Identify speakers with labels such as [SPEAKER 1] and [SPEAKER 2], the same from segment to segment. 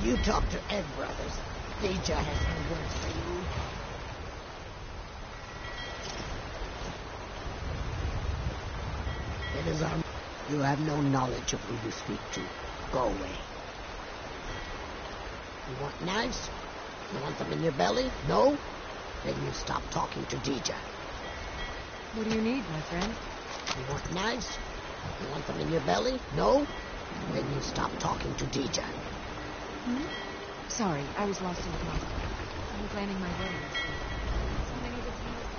[SPEAKER 1] You talk to Ed Brothers. Deja has no words for you. It is our... You have no knowledge of who you speak to. Go away. You want knives? You want them in your belly? No? Then you stop talking to Deja.
[SPEAKER 2] What do you need, my friend?
[SPEAKER 1] You want knives? You want them in your belly? No? Then you stop talking to Deja.
[SPEAKER 2] Sorry, I was lost in thought. I was planning my wedding. So many details.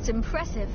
[SPEAKER 2] That's impressive.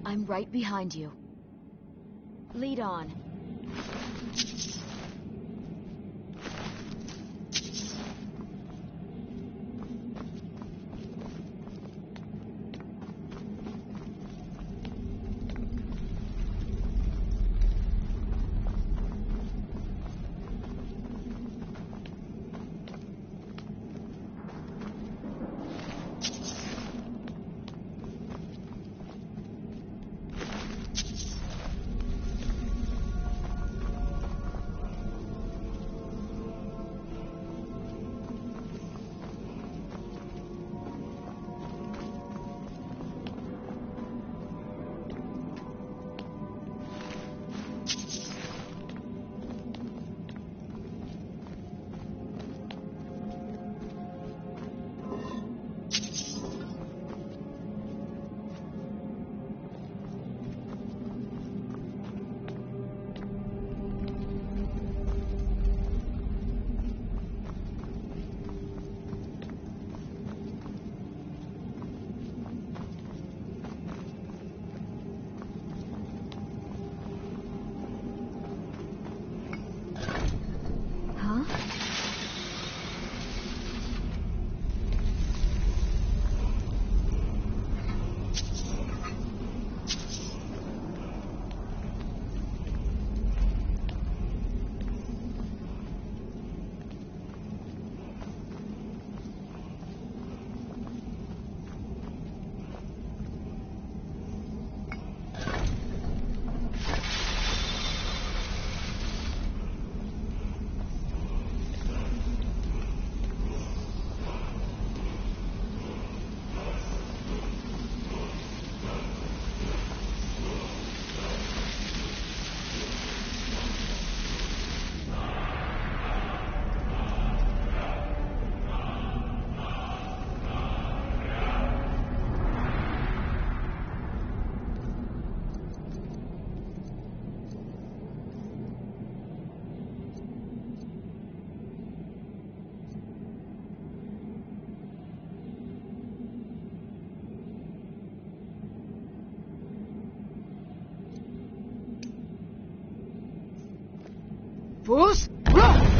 [SPEAKER 2] I'm right behind you. Lead on.
[SPEAKER 1] Bruce, run!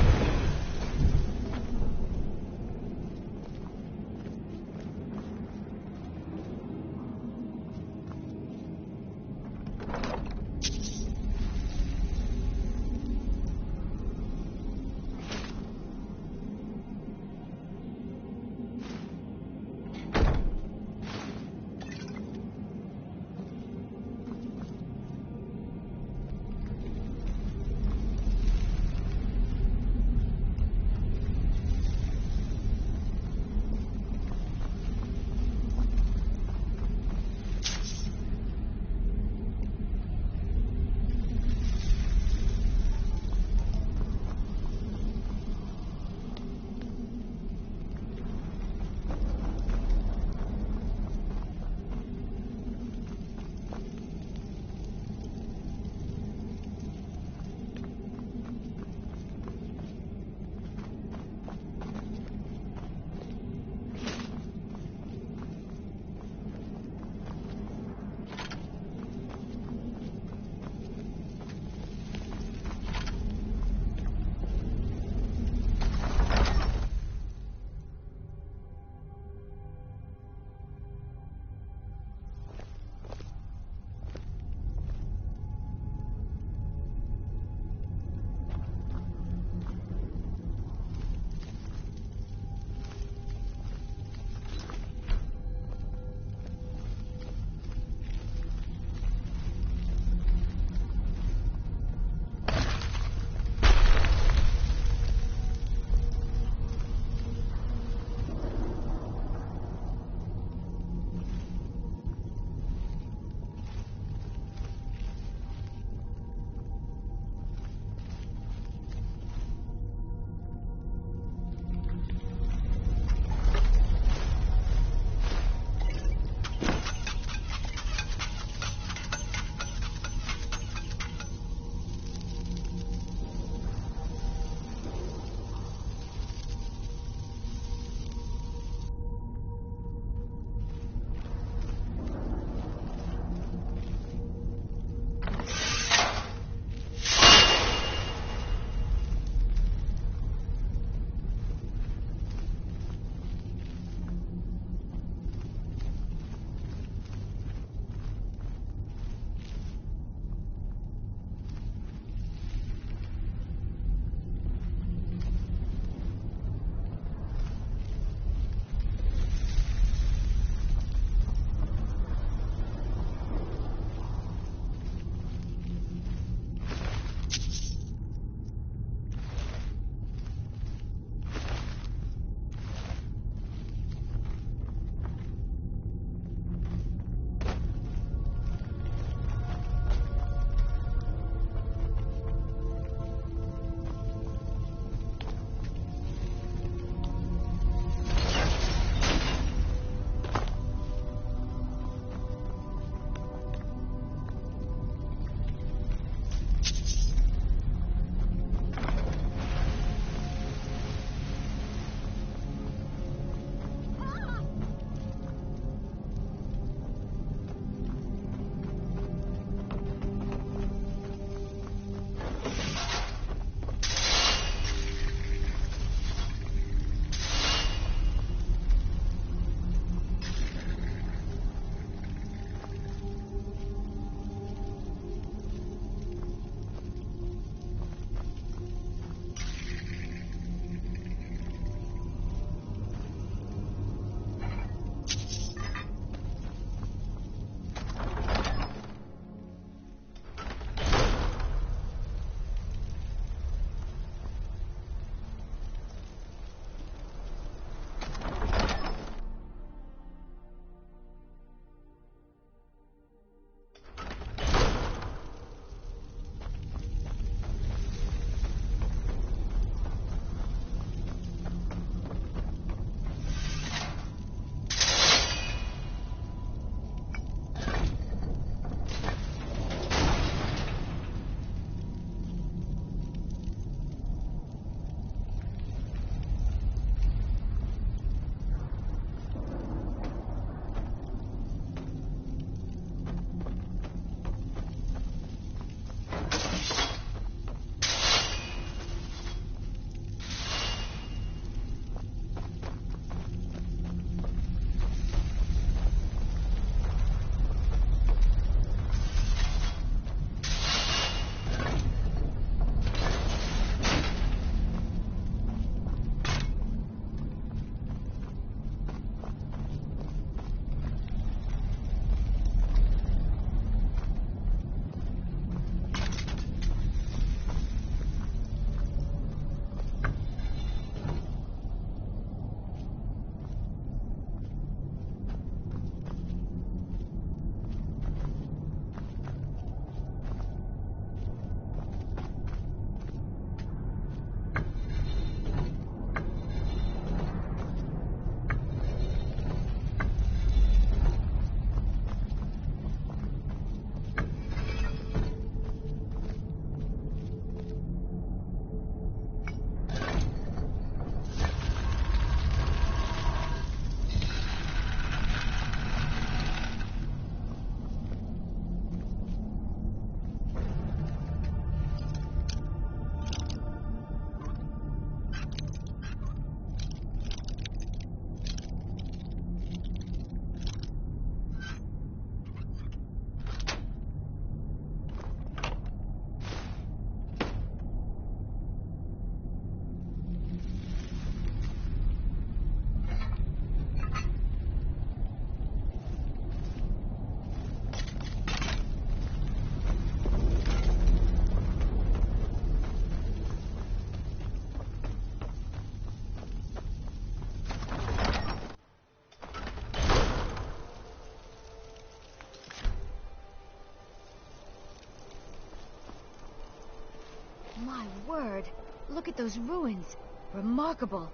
[SPEAKER 2] word. Look at those ruins. Remarkable.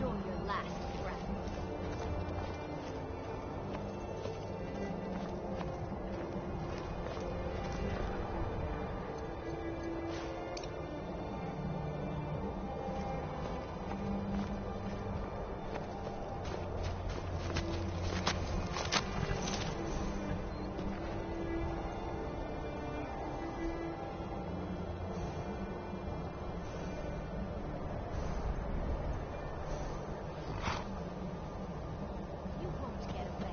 [SPEAKER 3] Enjoy your last breath. You won't get away.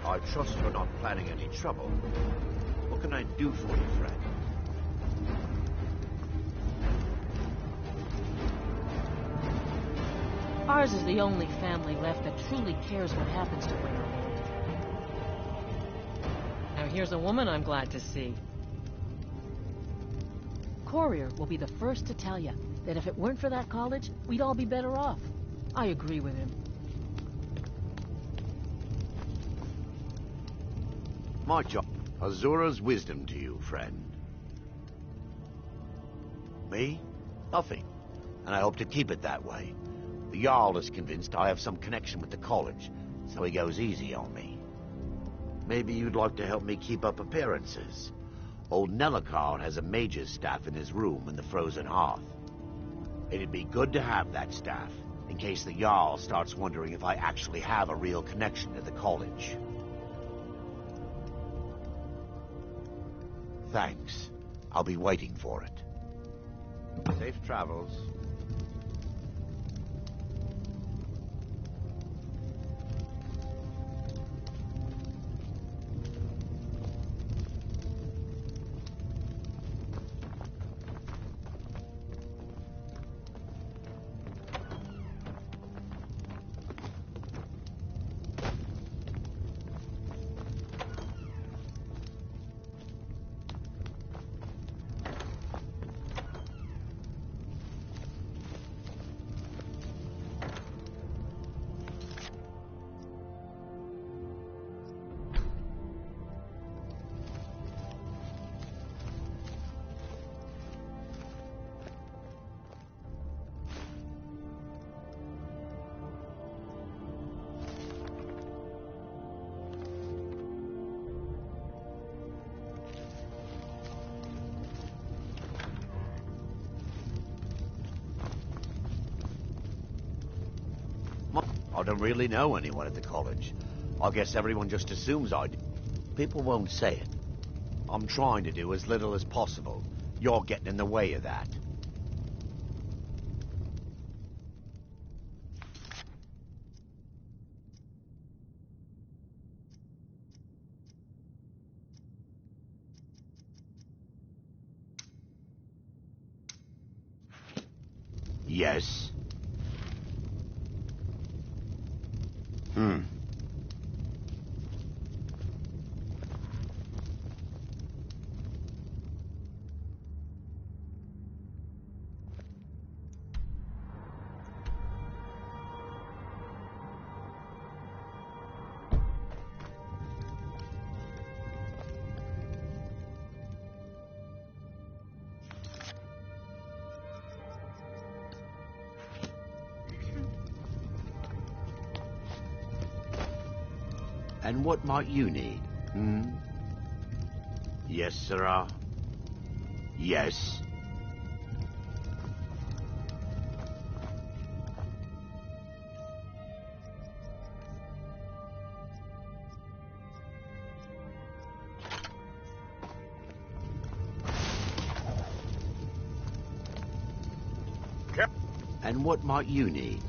[SPEAKER 4] I trust you're not planning any trouble. What can I do for you, friend?
[SPEAKER 5] Ours is the only family left that truly cares what happens to women. Now here's a woman I'm glad to see. Courier will be the first to tell you that if it weren't for that college, we'd all be better off. I agree with him.
[SPEAKER 4] My job. Azura's wisdom to you, friend. Me? Nothing. And I hope to keep it that way. The Jarl is convinced I have some connection with the college, so he goes easy on me. Maybe you'd like to help me keep up appearances. Old Nellicard has a mage's staff in his room in the frozen hearth. It'd be good to have that staff, in case the Jarl starts wondering if I actually have a real connection to the college. Thanks. I'll be waiting for it. Safe travels. I don't really know anyone at the college. I guess everyone just assumes I do. People won't say it. I'm trying to do as little as possible. You're getting in the way of that. Yes. And what might you need? Yes, sirrah. Yes. And what might you need?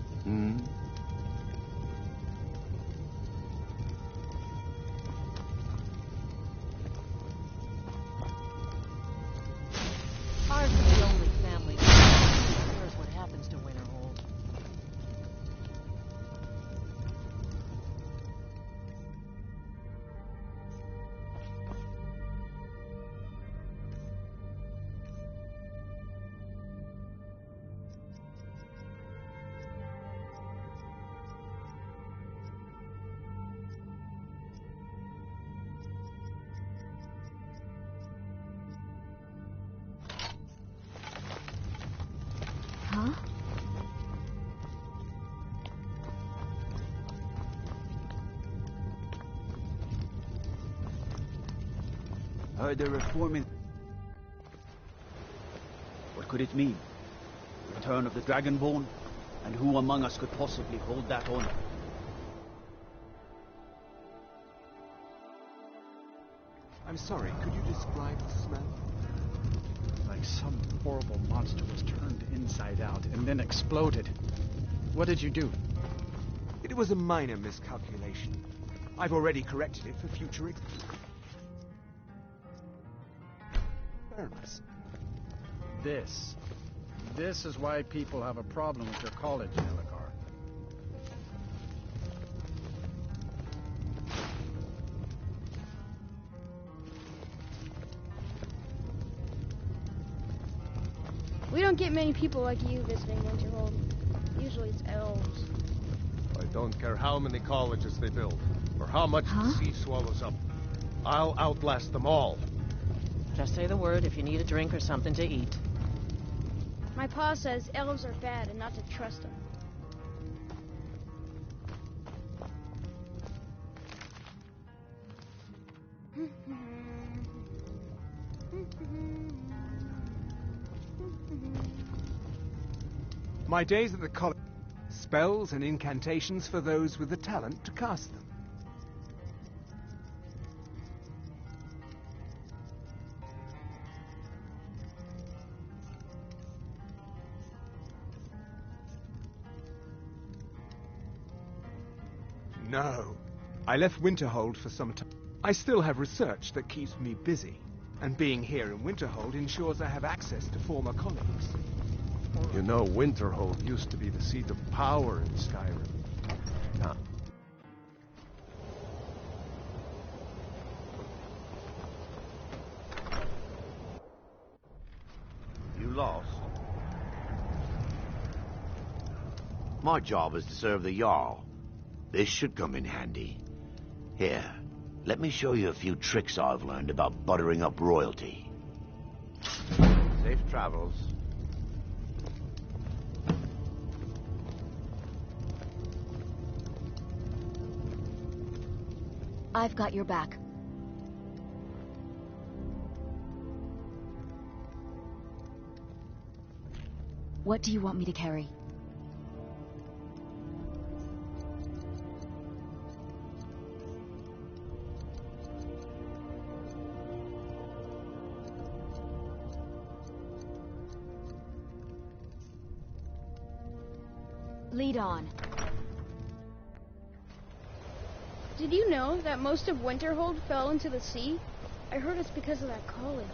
[SPEAKER 5] Ours is the only family that cares what happens to Winterhold.
[SPEAKER 2] Huh?
[SPEAKER 6] Heard they're reforming. What could it mean? Return of the Dragonborn? And who among us could possibly hold that honor?
[SPEAKER 7] I'm sorry, could you describe the smell?
[SPEAKER 8] Like some horrible monster was turned inside out and then exploded. What did you do?
[SPEAKER 7] It was a minor miscalculation. I've already corrected it for future experiments.
[SPEAKER 8] This is why people have a problem with your college, Nelligar.
[SPEAKER 9] We don't get many people like you visiting Winterhold. Usually it's elves.
[SPEAKER 10] I don't care how many colleges they build, or how much the sea swallows up. I'll outlast them all.
[SPEAKER 5] Just say the word if you need a drink or something to eat.
[SPEAKER 9] My pa says elves are bad and not to trust them.
[SPEAKER 7] My days at the college. Spells and incantations for those with the talent to cast them. No. I left Winterhold for some time. I still have research that keeps me busy, and being here in Winterhold ensures I have access to former colleagues.
[SPEAKER 10] You know, Winterhold used to be the seat of power in Skyrim. Now,
[SPEAKER 4] You lost? My job is to serve the Jarl. This should come in handy. Here, let me show you a few tricks I've learned about buttering up royalty. Safe travels.
[SPEAKER 2] I've got your back. What do you want me to carry? Lead on.
[SPEAKER 9] Did you know that most of Winterhold fell into the sea? I heard it's because of that college.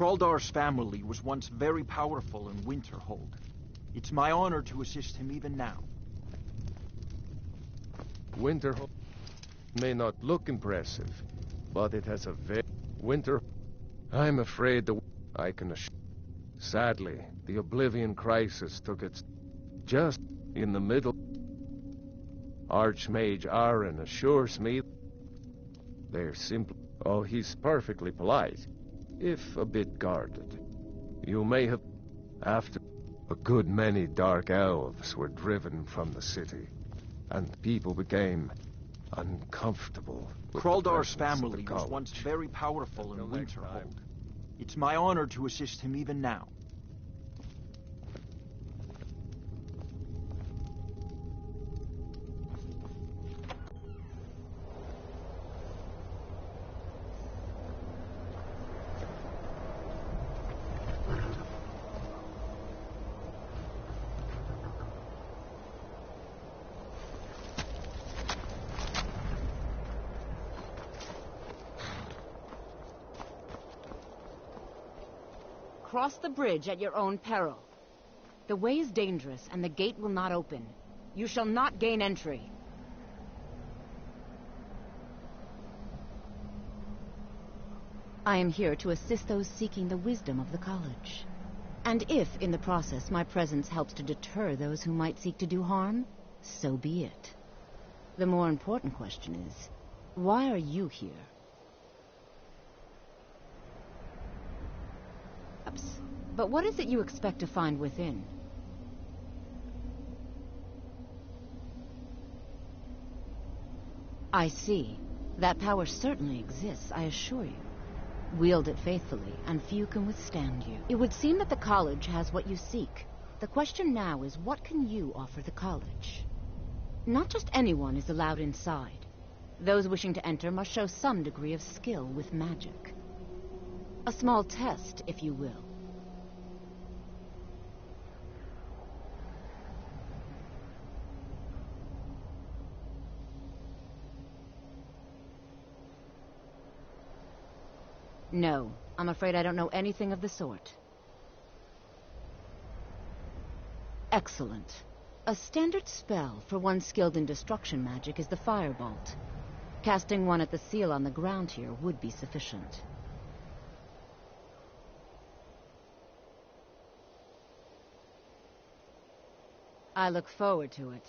[SPEAKER 6] Kraldar's family was once very powerful in Winterhold. It's my honor to assist him even now.
[SPEAKER 10] Winterhold may not look impressive, but it has a very... Winter... I'm afraid I can assure... Sadly, the Oblivion Crisis took its... just in the middle. Archmage Aaron assures me they're simply... Oh, he's perfectly polite, if a bit guarded. You may have... After... A good many dark elves were driven from the city, and people became uncomfortable.
[SPEAKER 6] Kraldar's family was once very powerful in Winterhold. It's my honor to assist him even now.
[SPEAKER 5] Cross the bridge at your own peril. The way is dangerous, and the gate will not open. You shall not gain entry. I am here to assist those seeking the wisdom of the college. And if, in the process, my presence helps to deter those who might seek to do harm, so be it. The more important question is, why are you here? But what is it you expect to find within? I see. That power certainly exists, I assure you. Wield it faithfully, and few can withstand you. It would seem that the college has what you seek. The question now is, what can you offer the college? Not just anyone is allowed inside. Those wishing to enter must show some degree of skill with magic. A small test, if you will. No, I'm afraid I don't know anything of the sort. Excellent. A standard spell for one skilled in destruction magic is the Firebolt. Casting one at the seal on the ground here would be sufficient. I look forward to it.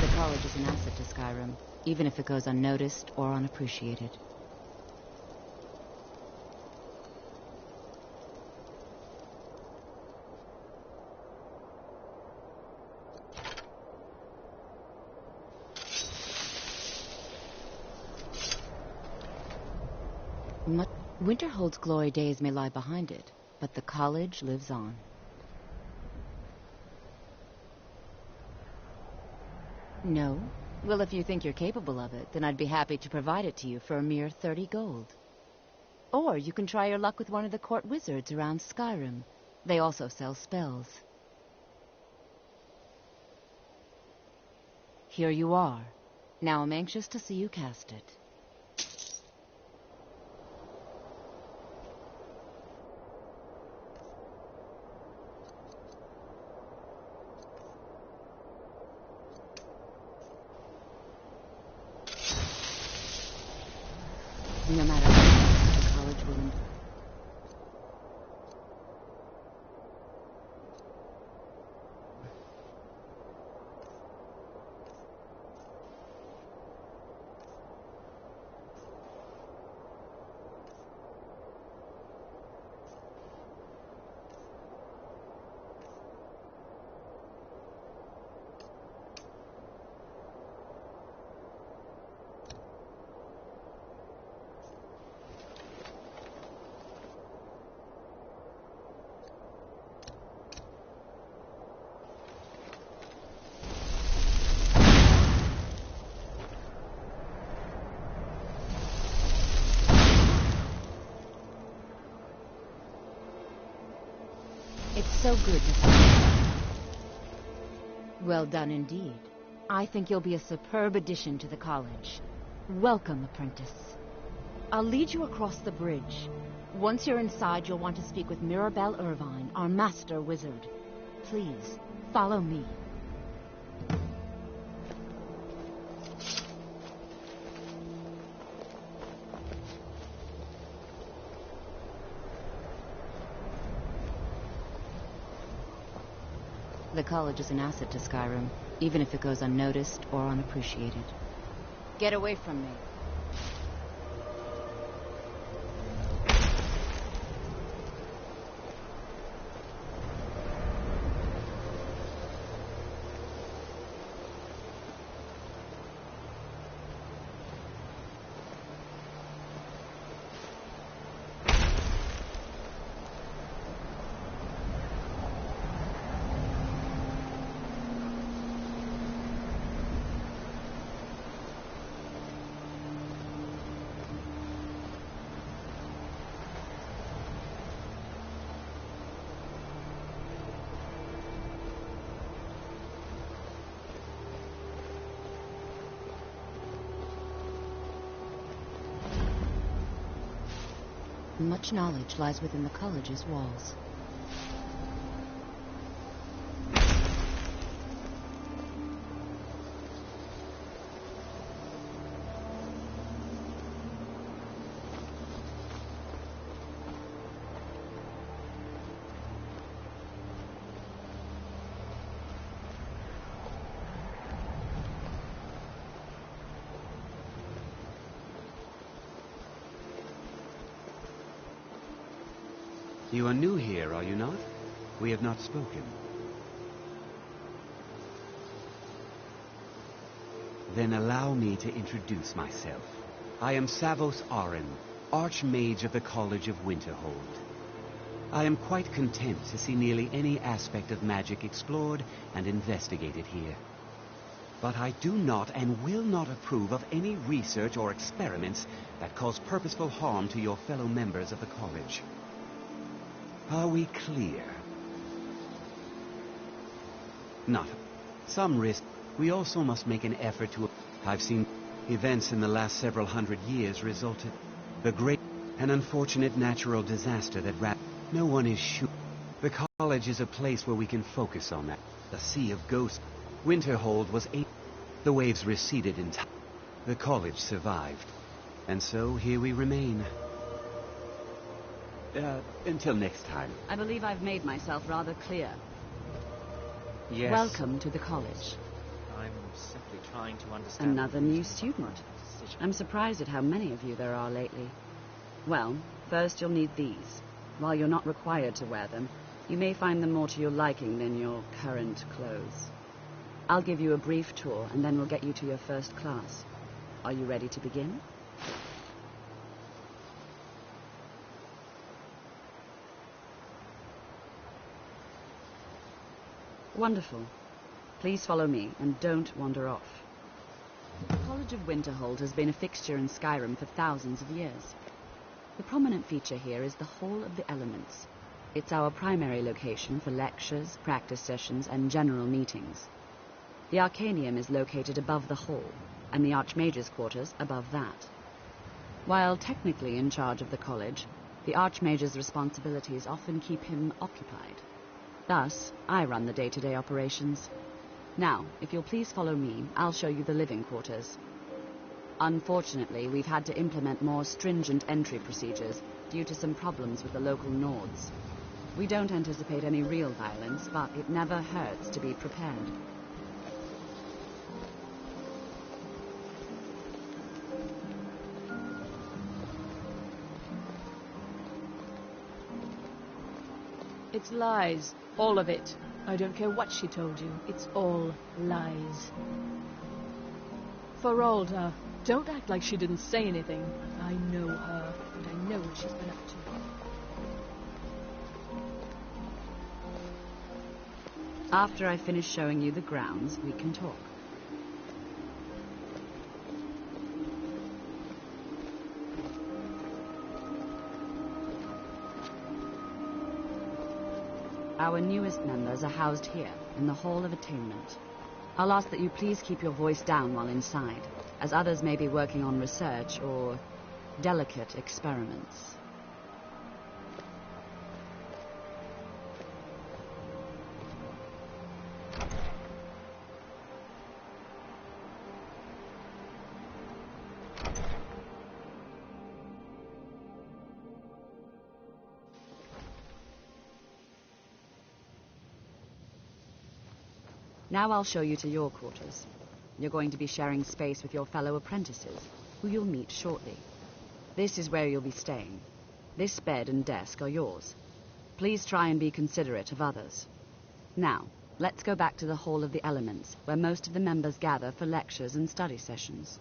[SPEAKER 5] The college is an asset to Skyrim, even if it goes unnoticed or unappreciated. Winterhold's glory days may lie behind it, but the college lives on. No? Well, if you think you're capable of it, then I'd be happy to provide it to you for a mere 30 gold. Or you can try your luck with one of the court wizards around Skyrim. They also sell spells. Here you are. Now I'm anxious to see you cast it. No matter what, the college will endure. It's so good to see you. Well done indeed. I think you'll be a superb addition to the college. Welcome, apprentice. I'll lead you across the bridge. Once you're inside, you'll want to speak with Mirabelle Irvine, our master wizard. Please, follow me. The college is an asset to Skyrim, even if it goes unnoticed or unappreciated. Get away from me. Much knowledge lies within the college's walls.
[SPEAKER 11] You are new here, are you not? We have not spoken. Then allow me to introduce myself. I am Savos Arin, Archmage of the College of Winterhold. I am quite content to see nearly any aspect of magic explored and investigated here. But I do not and will not approve of any research or experiments that cause purposeful harm to your fellow members of the college. Are we clear? Not some risk. We also must make an effort to... I've seen events in the last several hundred years resulted. The great and unfortunate natural disaster that No one is sure. The college is a place where we can focus on that. A sea of ghosts. Winterhold was the waves receded in time. The college survived. And so here we remain. Until next time.
[SPEAKER 5] I believe I've made myself rather clear.
[SPEAKER 11] Yes.
[SPEAKER 5] Welcome to the college.
[SPEAKER 12] I'm simply trying to understand...
[SPEAKER 5] Another new student. I'm surprised at how many of you there are lately. Well, first you'll need these. While you're not required to wear them, you may find them more to your liking than your current clothes. I'll give you a brief tour, and then we'll get you to your first class. Are you ready to begin? Wonderful. Please follow me, and don't wander off. The College of Winterhold has been a fixture in Skyrim for thousands of years. The prominent feature here is the Hall of the Elements. It's our primary location for lectures, practice sessions, and general meetings. The Arcanium is located above the hall, and the Archmage's quarters above that. While technically in charge of the college, the Archmage's responsibilities often keep him occupied. Thus, I run the day-to-day operations. Now, if you'll please follow me, I'll show you the living quarters. Unfortunately, we've had to implement more stringent entry procedures due to some problems with the local Nords. We don't anticipate any real violence, but it never hurts to be prepared.
[SPEAKER 13] It's lies. All of it. I don't care what she told you. It's all lies. Feralda, don't act like she didn't say anything. I know her, and I know what she's been up to.
[SPEAKER 5] After I finish showing you the grounds, we can talk. Our newest members are housed here, in the Hall of Attainment. I'll ask that you please keep your voice down while inside, as others may be working on research or delicate experiments. Now I'll show you to your quarters. You're going to be sharing space with your fellow apprentices, who you'll meet shortly. This is where you'll be staying. This bed and desk are yours. Please try and be considerate of others. Now, let's go back to the Hall of the Elements, where most of the members gather for lectures and study sessions.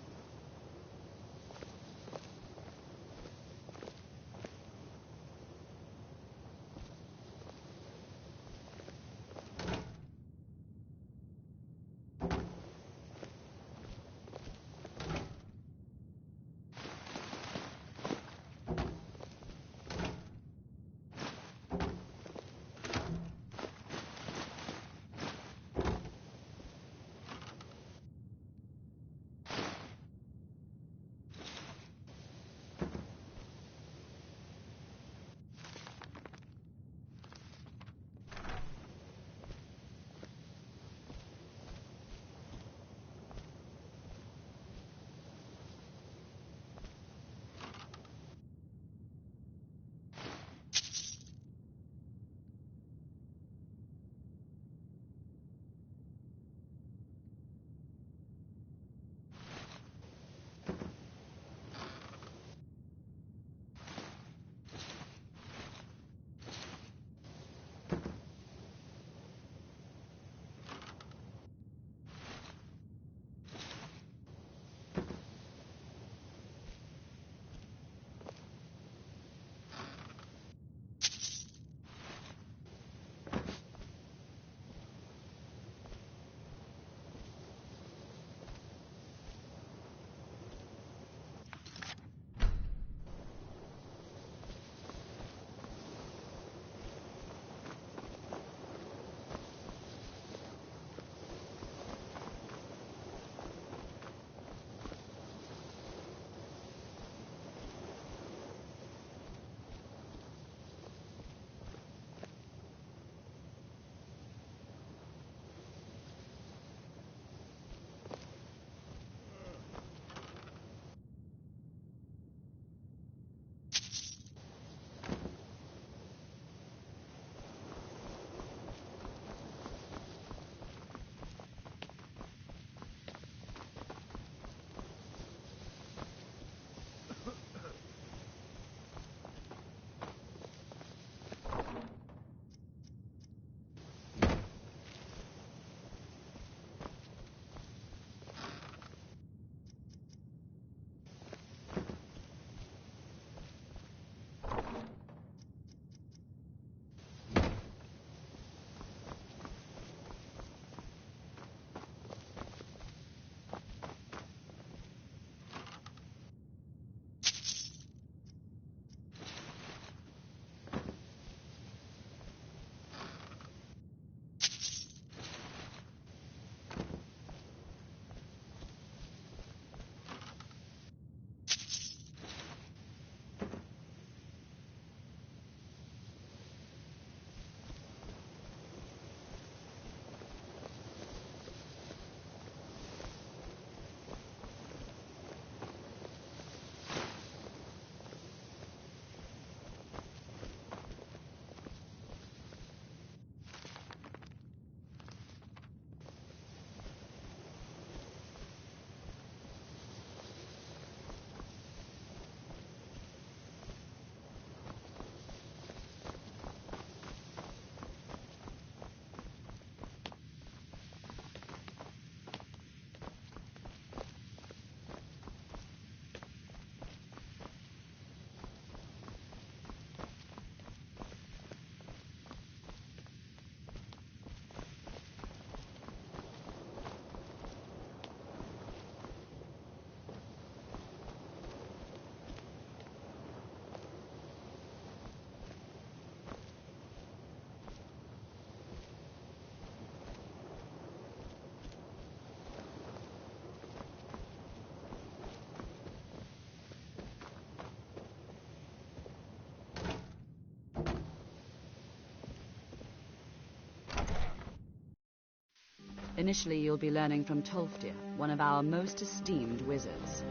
[SPEAKER 14] Initially, you'll be learning from Tolfdir, one of our most esteemed wizards.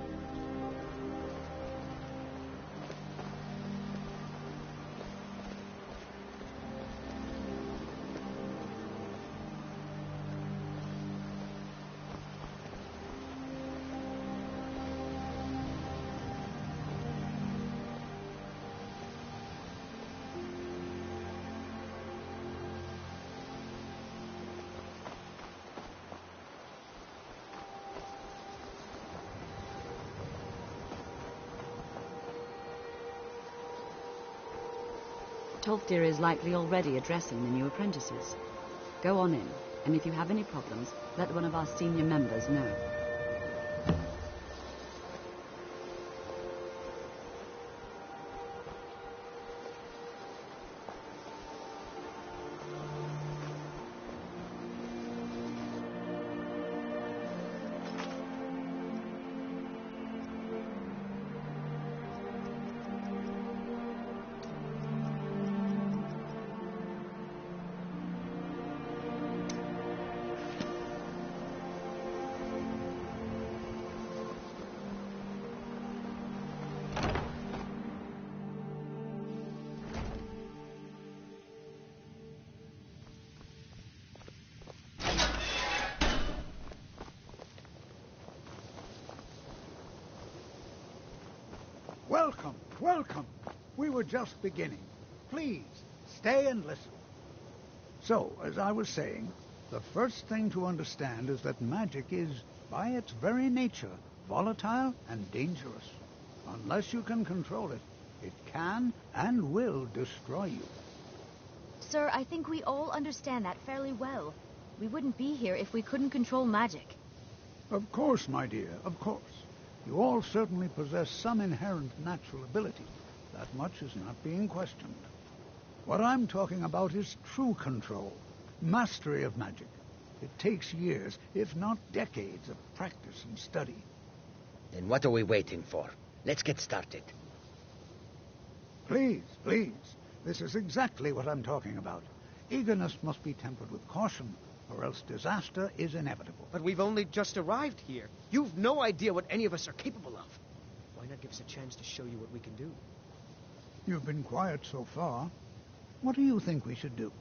[SPEAKER 14] Tolfdir is likely already addressing the new apprentices. Go on in, and if you have any problems, let one of our senior members know.
[SPEAKER 15] Welcome, welcome. We were just beginning. Please, stay and listen. So, as I was saying, the first thing to understand is that magic is, by its very nature, volatile and dangerous. Unless you can control it, it can and will destroy you.
[SPEAKER 3] Sir, I think we all understand that fairly well. We wouldn't be here if we couldn't control magic.
[SPEAKER 15] Of course, my dear, of course. You all certainly possess some inherent natural ability. That much is not being questioned. What I'm talking about is true control, mastery of magic. It takes years, if not decades, of practice and study.
[SPEAKER 16] Then what are we waiting for? Let's get started.
[SPEAKER 15] Please, please. This is exactly what I'm talking about. Eagerness must be tempered with caution, or else disaster is inevitable.
[SPEAKER 17] But we've only just arrived here. You've no idea what any of us are capable of. Why not give us a chance to show you what we can do?
[SPEAKER 15] You've been quiet so far. What do you think we should do?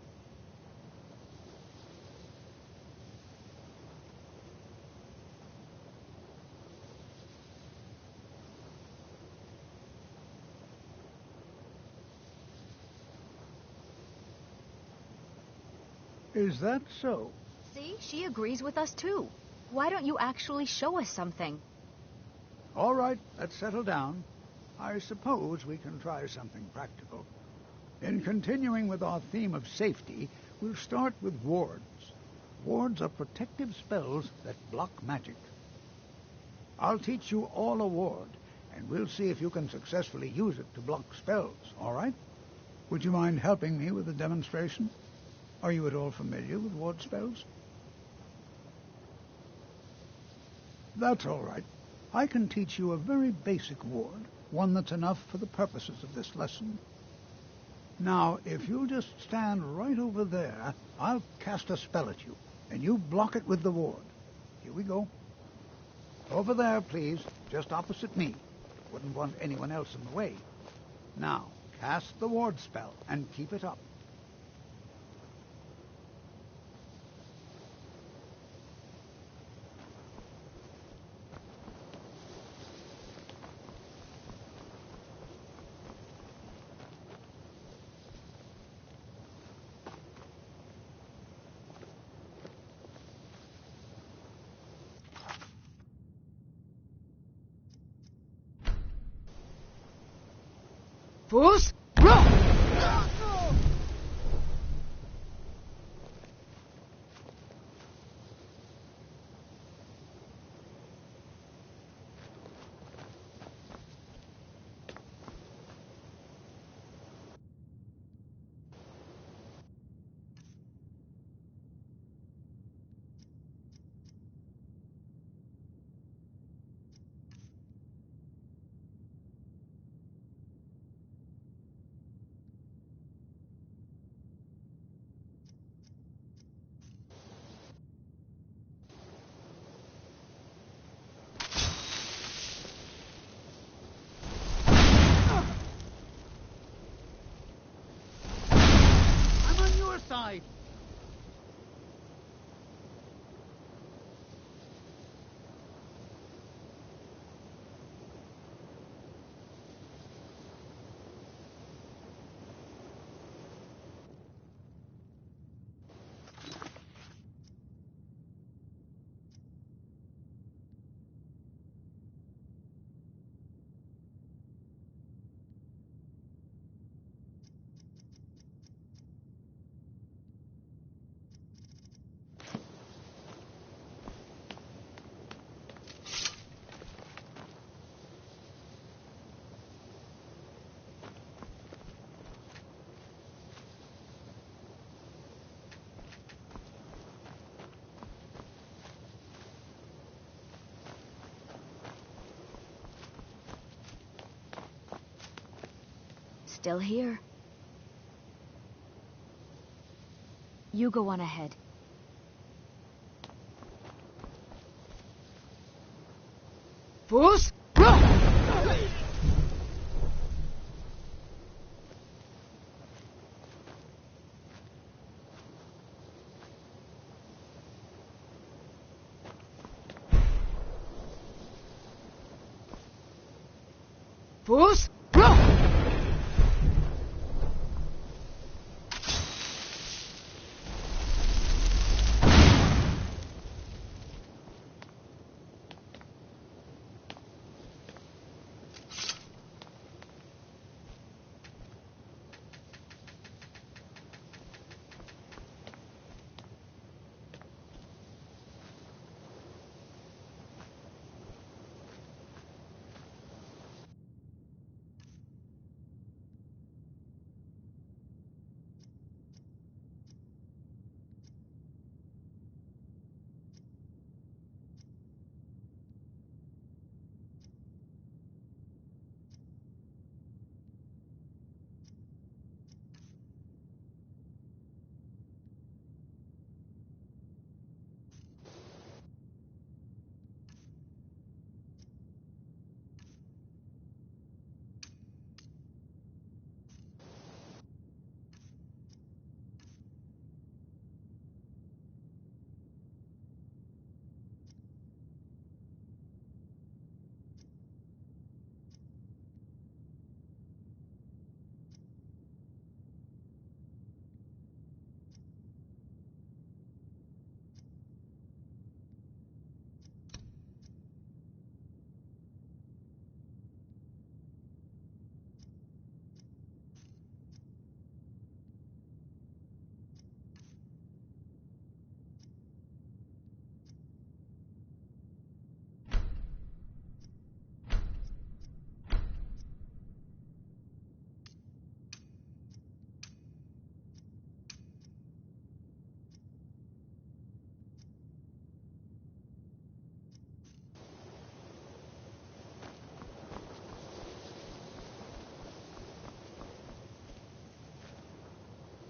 [SPEAKER 15] Is that so?
[SPEAKER 3] See, she agrees with us too. Why don't you actually show us something?
[SPEAKER 15] All right, let's settle down. I suppose we can try something practical. In continuing with our theme of safety, we'll start with wards. Wards are protective spells that block magic. I'll teach you all a ward, and we'll see if you can successfully use it to block spells, all right? Would you mind helping me with the demonstration? Are you at all familiar with ward spells? That's all right. I can teach you a very basic ward, one that's enough for the purposes of this lesson. Now, if you'll just stand right over there, I'll cast a spell at you, and you block it with the ward. Here we go. Over there, please, just opposite me. Wouldn't want anyone else in the way. Now, cast the ward spell, and keep it up.
[SPEAKER 17] Fools, roll!
[SPEAKER 3] still here. You go on ahead.
[SPEAKER 17] Puss! Puss!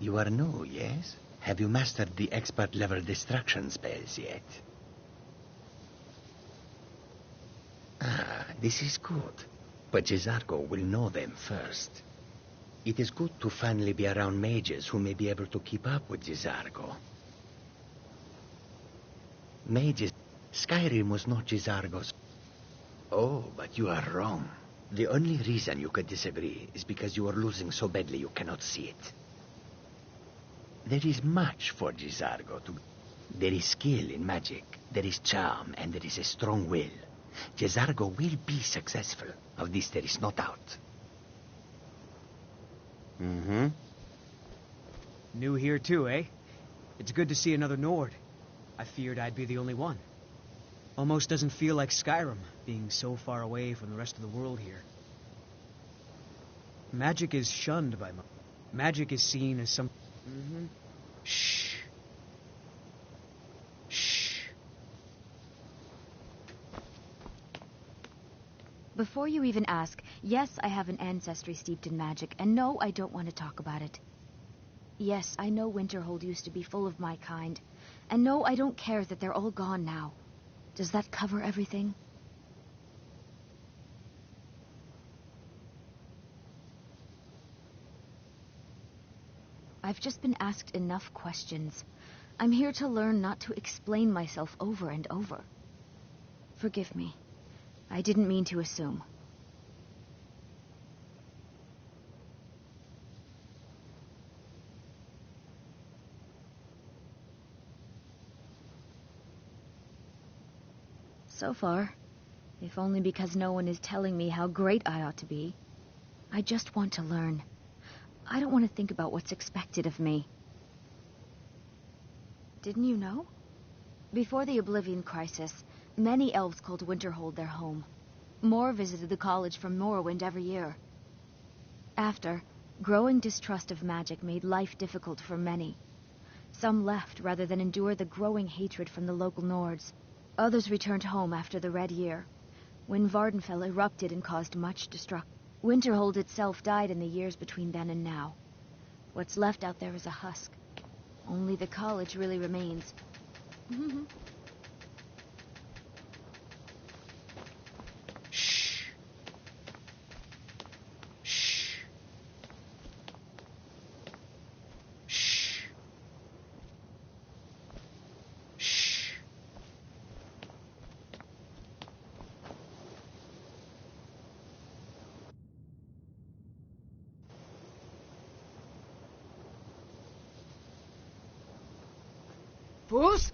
[SPEAKER 16] You are new, yes? Have you mastered the expert-level distraction spells yet? Ah, this is good. But Jizargo will know them first. It is good to finally be around mages who may be able to keep up with Jizargo. Mages... Skyrim was not Jizargo's... Oh, but you are wrong. The only reason you could disagree is because you are losing so badly you cannot see it. There is much for Jizargo to... There is skill in magic, there is charm, and there is a strong will. Jizargo will be successful. Of this there is no doubt. Mm-hmm.
[SPEAKER 17] New here too, eh? It's good to see another Nord. I feared I'd be the only one. Almost doesn't feel like Skyrim, being so far away from the rest of the world here. Magic is shunned by most. Magic is seen as some... Mm-hmm. Shh. Shh.
[SPEAKER 3] Before you even ask, yes, I have an ancestry steeped in magic, and no, I don't want to talk about it. Yes, I know Winterhold used to be full of my kind, and no, I don't care that they're all gone now. Does that cover everything? I've just been asked enough questions. I'm here to learn not to explain myself over and over. Forgive me. I didn't mean to assume. So far, if only because no one is telling me how great I ought to be, I just want to learn. I don't want to think about what's expected of me. Didn't you know? Before the Oblivion Crisis, many elves called Winterhold their home. More visited the college from Morrowind every year. After, growing distrust of magic made life difficult for many. Some left rather than endure the growing hatred from the local Nords. Others returned home after the Red Year, when Vardenfell erupted and caused much destruction. Winterhold itself died in the years between then and now. What's left out there is a husk. Only the college really remains.
[SPEAKER 16] Shh. Shh. Shh. Shh.
[SPEAKER 17] Puss!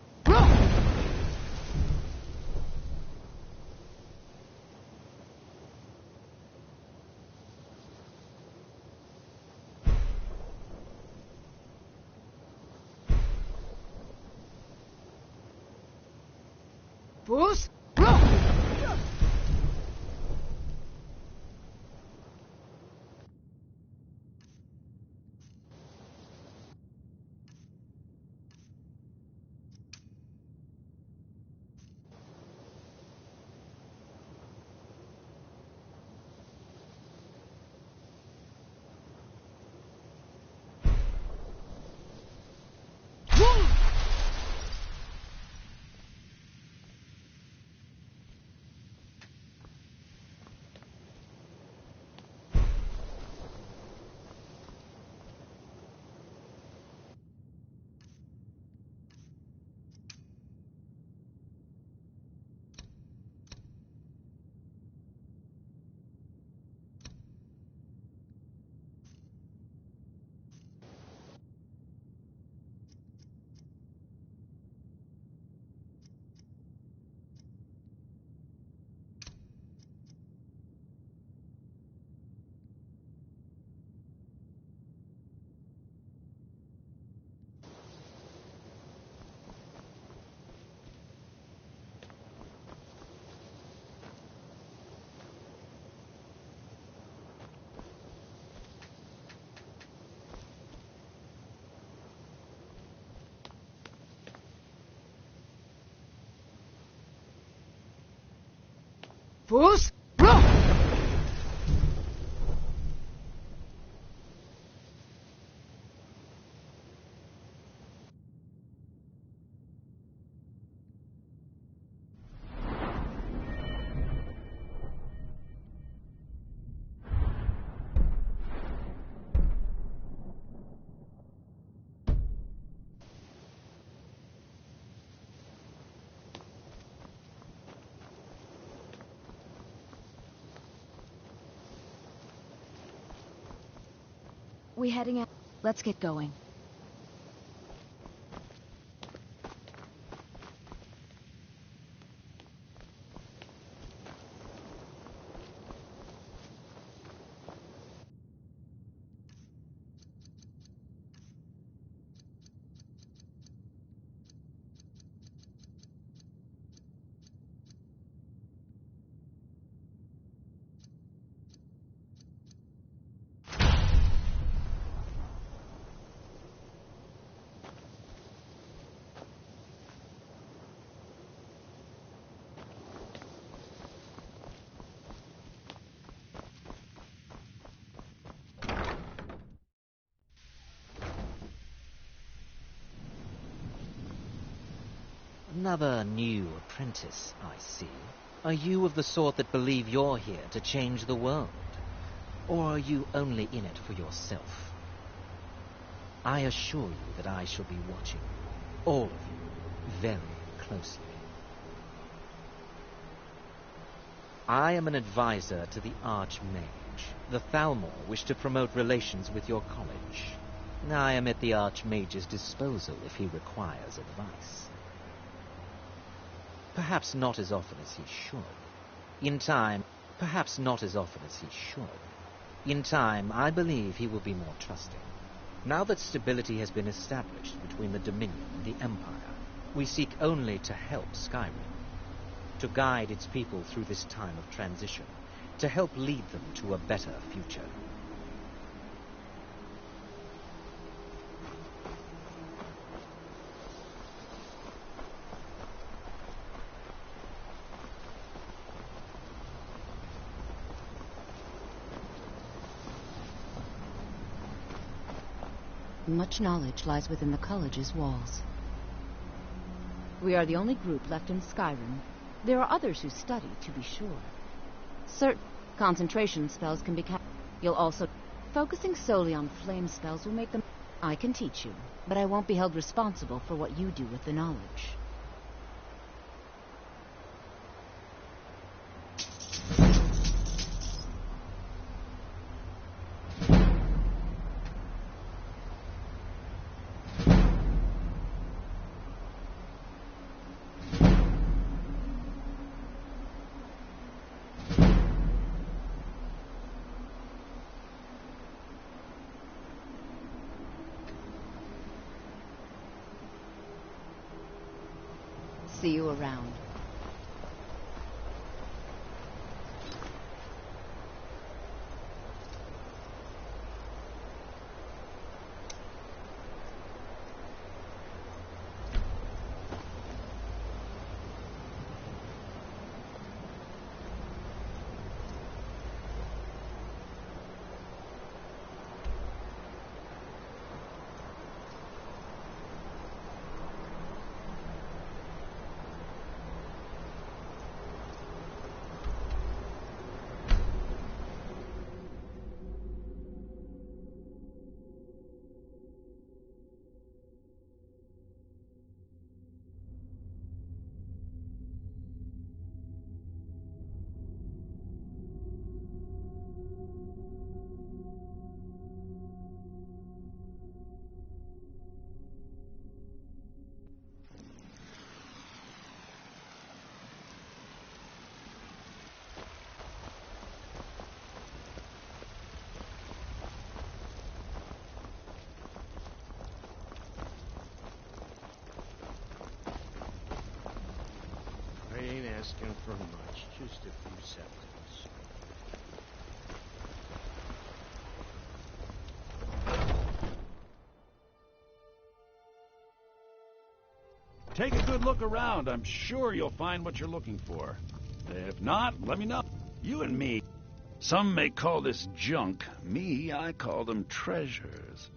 [SPEAKER 17] Puss! Puss!
[SPEAKER 3] We heading out? Let's get going.
[SPEAKER 12] Another new apprentice, I see. Are you of the sort that believe you're here to change the world? Or are you only in it for yourself? I assure you that I shall be watching all of you very closely. I am an advisor to the Archmage. The Thalmor wish to promote relations with your college. I am at the Archmage's disposal if he requires advice. Perhaps not as often as he should. In time, perhaps not as often as he should. In time, I believe he will be more trusting. Now that stability has been established between the Dominion and the Empire, we seek only to help Skyrim, to guide its people through this time of transition, to help lead them to a better future.
[SPEAKER 5] Much knowledge lies within the college's walls. We are the only group left in Skyrim. There are others who study, to be sure. Certain concentration spells can be cast. You'll also... Focusing solely on flame spells will make them... I can teach you, but I won't be held responsible for what you do with the knowledge. See you around.
[SPEAKER 4] I ain't asking for much, just a few seconds.
[SPEAKER 18] Take a good look around. I'm sure you'll find what you're looking for. If not, let me know. You and me. Some may call this junk. Me, I call them treasures.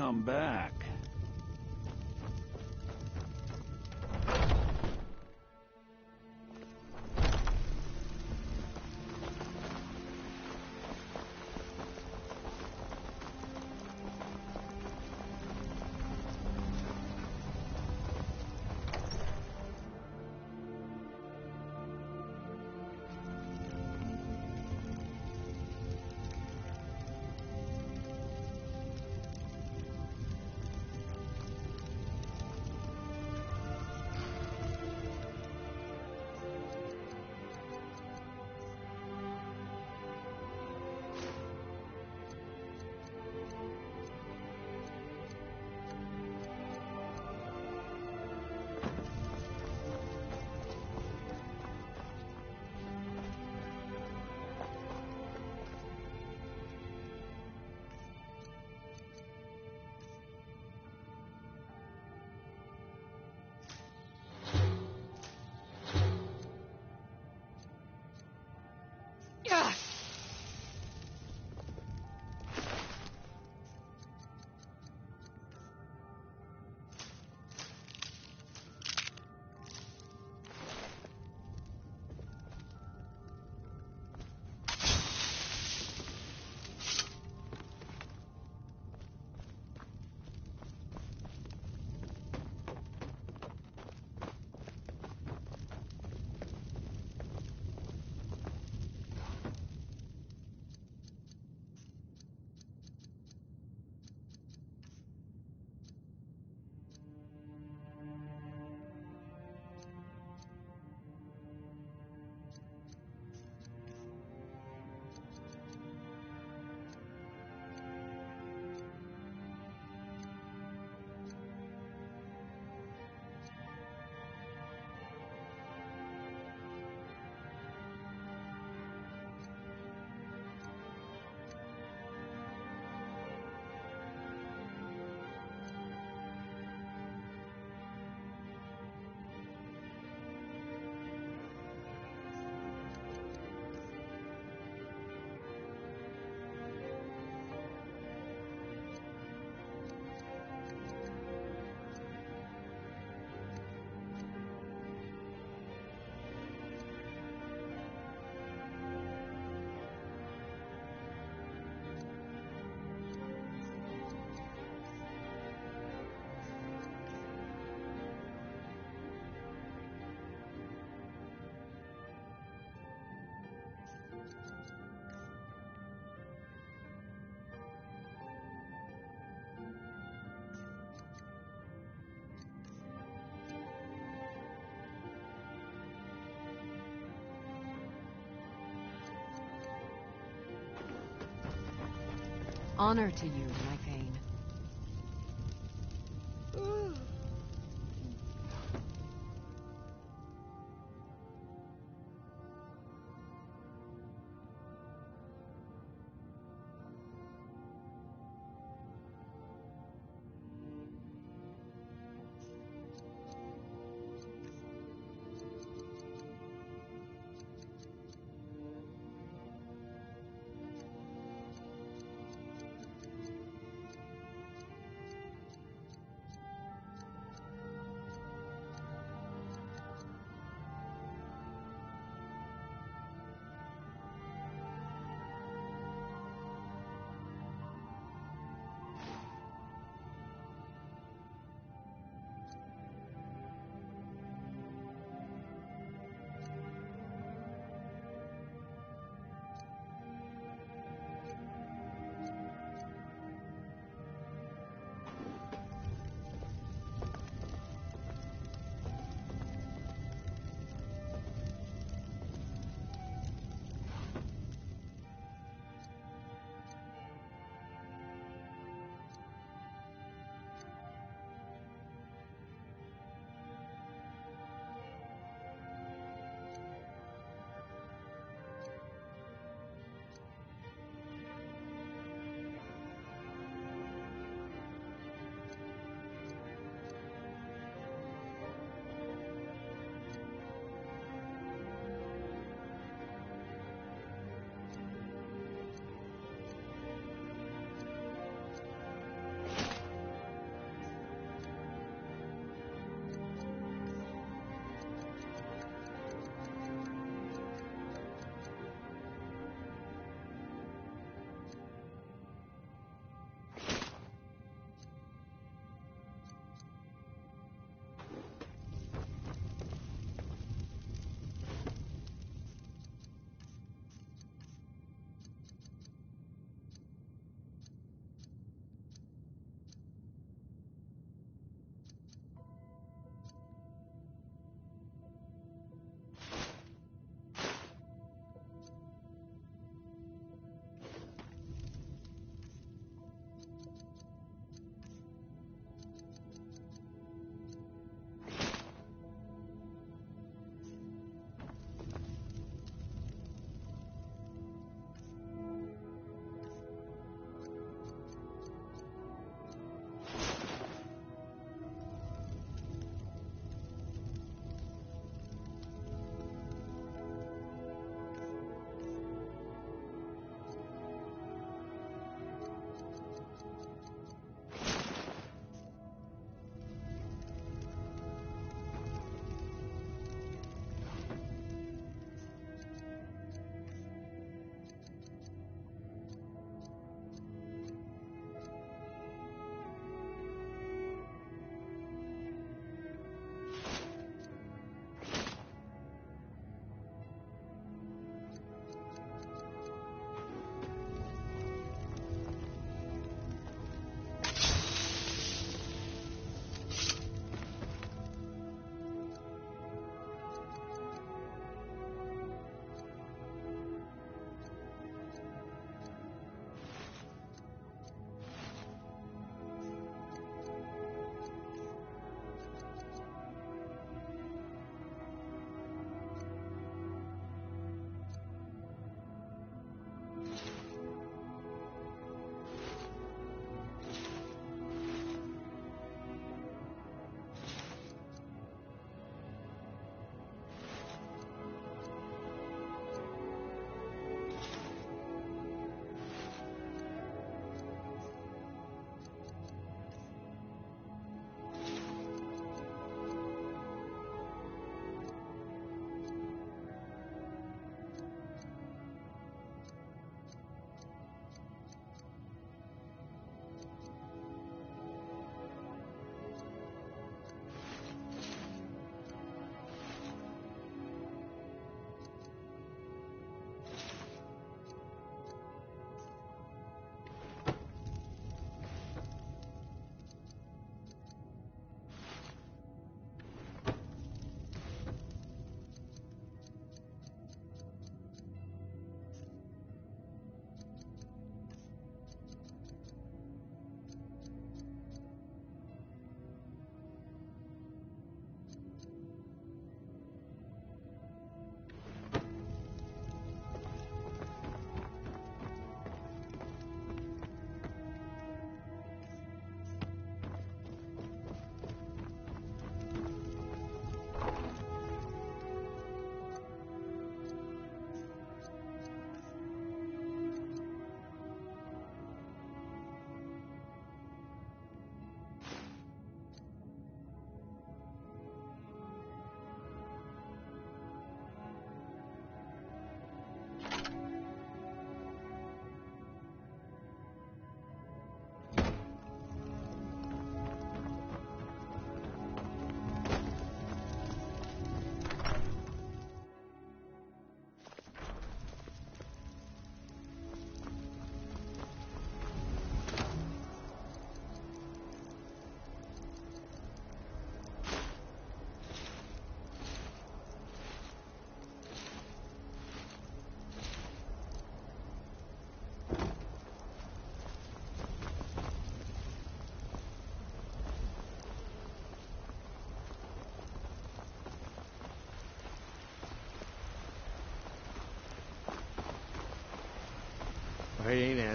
[SPEAKER 18] come back.
[SPEAKER 2] Honor to you, my pain.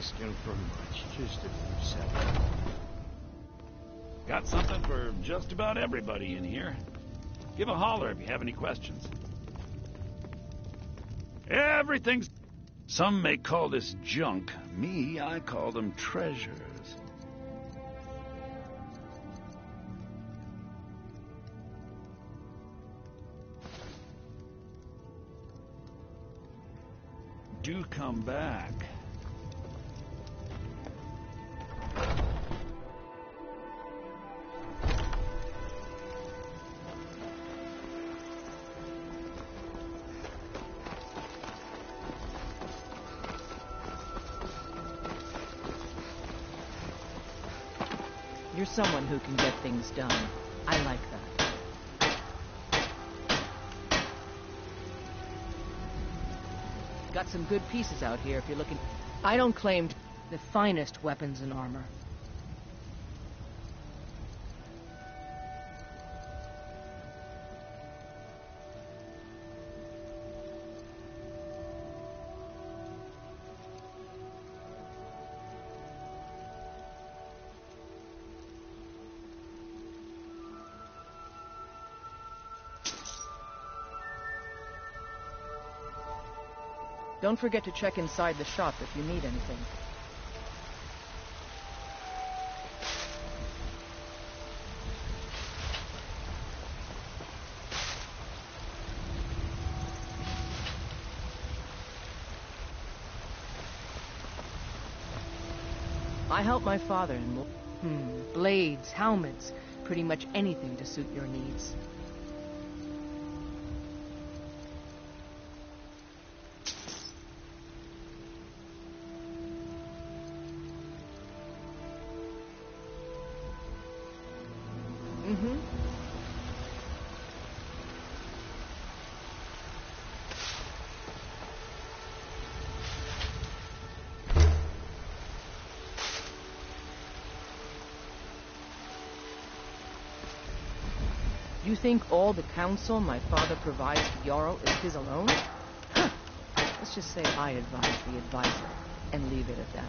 [SPEAKER 16] asking for much, just a few seconds.
[SPEAKER 18] Got something for just about everybody in here. Give a holler if you have any questions. Everything's... Some may call this junk. Me, I call them treasures. Do come back.
[SPEAKER 13] You're someone who can get things done. I like that. Got some good pieces out here if you're looking. I don't claim the finest weapons and armor. Don't forget to check inside the shop if you need anything. I help my father in blades, helmets, pretty much anything to suit your needs. You think all the counsel my father provides the Jarl is his alone? Huh. Let's just say I advise the advisor, and leave it at that.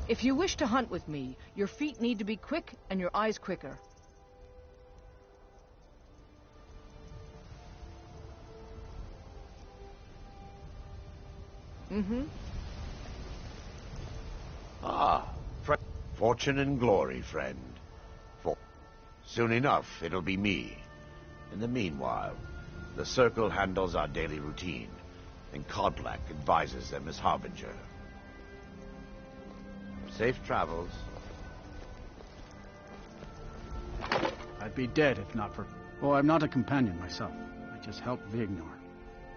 [SPEAKER 13] If you wish to hunt with me, your feet need to be quick and your eyes quicker. Mm-hmm.
[SPEAKER 4] Ah, fortune and glory, friend. Soon enough, it'll be me. In the meanwhile, the Circle handles our daily routine, and Kodlak advises them as Harbinger. Safe travels.
[SPEAKER 8] I'd be dead if not for... Well, I'm not a companion myself. I just help Vignar.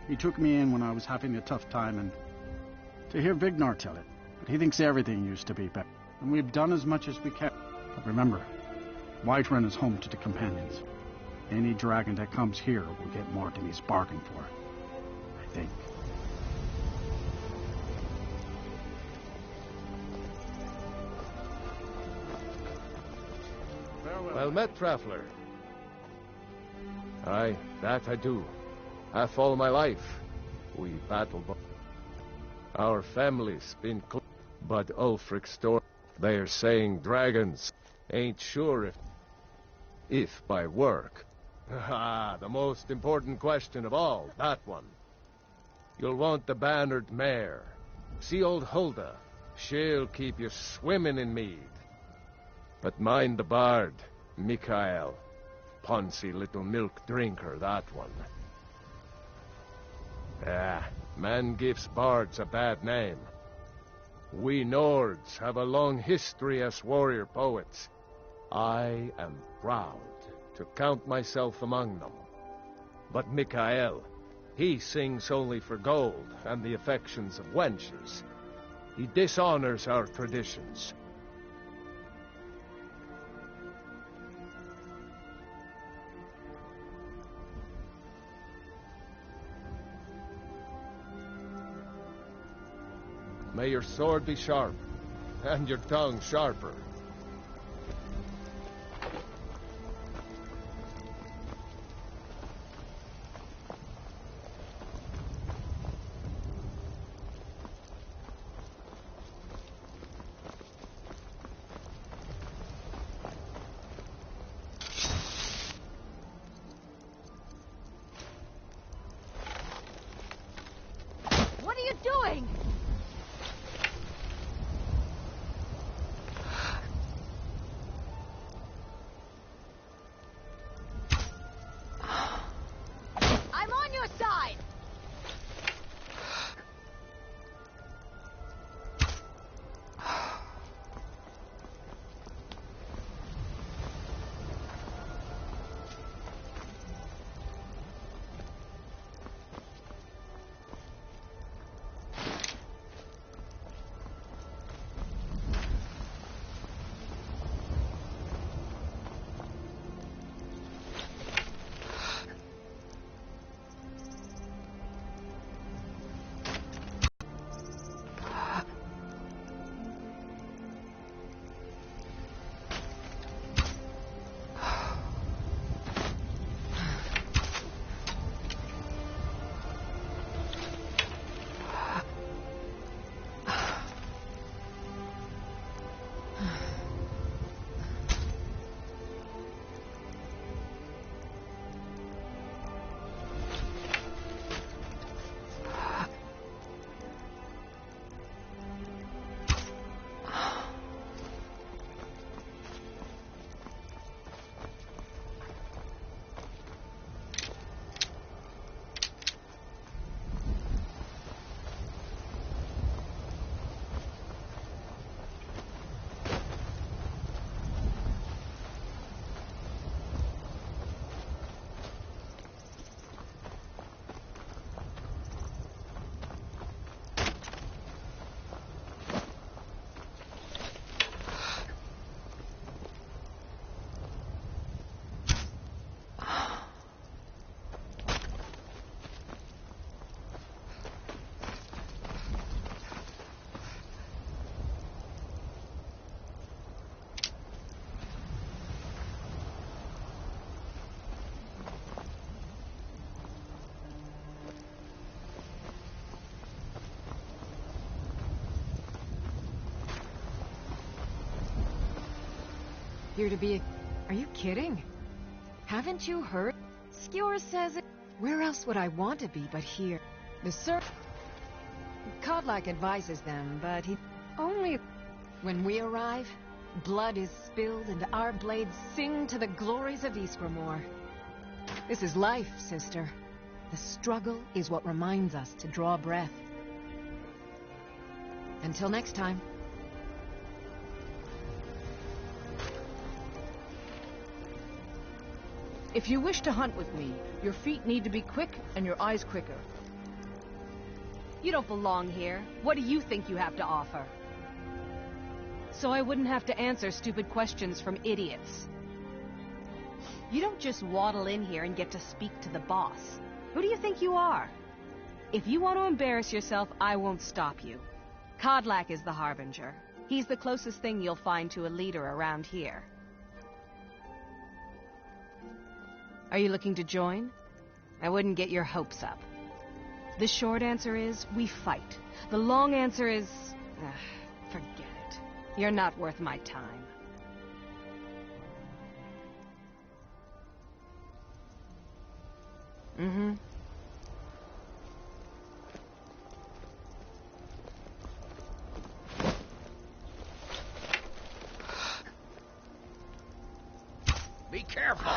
[SPEAKER 8] He took me in when I was having a tough time, and to hear Vignar tell it, but he thinks everything used to be better. And we've done as much as we can. But remember, Whiterun is home to the companions. Any dragon that comes here will get more than he's bargained for. I think.
[SPEAKER 10] Well met, traveler. Aye, that I do. Half all my life, we battled. Our family's been but Ulfric's story. They're saying dragons. Ain't sure if by work. Ah, the most important question of all, that one. You'll want the bannered mare. See old Hulda. She'll keep you swimming in mead. But mind the bard, Mikael. Poncy little milk drinker, that one. Ah, man gives bards a bad name. We Nords have a long history as warrior poets. I am proud to count myself among them. But Mikael, he sings only for gold and the affections of wenches. He dishonors our traditions. May your sword be sharp, and your tongue sharper.
[SPEAKER 3] What are you doing? I'm on your side!
[SPEAKER 2] Here to be a... Are you kidding? Haven't you heard? Skjor says it. Where else would I want to be but here? The
[SPEAKER 13] Kodlak advises them, but he...
[SPEAKER 9] Only...
[SPEAKER 13] When we arrive, blood is spilled and our blades sing to the glories of Ysgramor. This is life, sister. The struggle is what reminds us to draw breath. Until next time.
[SPEAKER 2] If you wish to hunt with me, your feet need to be quick and your eyes quicker.
[SPEAKER 14] You don't belong here. What do you think you have to offer?
[SPEAKER 2] So I wouldn't have to answer stupid questions from idiots.
[SPEAKER 14] You don't just waddle in here and get to speak to the boss. Who do you think you are? If you want to embarrass yourself, I won't stop you. Kodlak is the Harbinger. He's the closest thing you'll find to a leader around here. Are you looking to join? I wouldn't get your hopes up. The short answer is, we fight. The long answer is, forget it. You're not worth my time. Mm-hmm.
[SPEAKER 16] Be careful!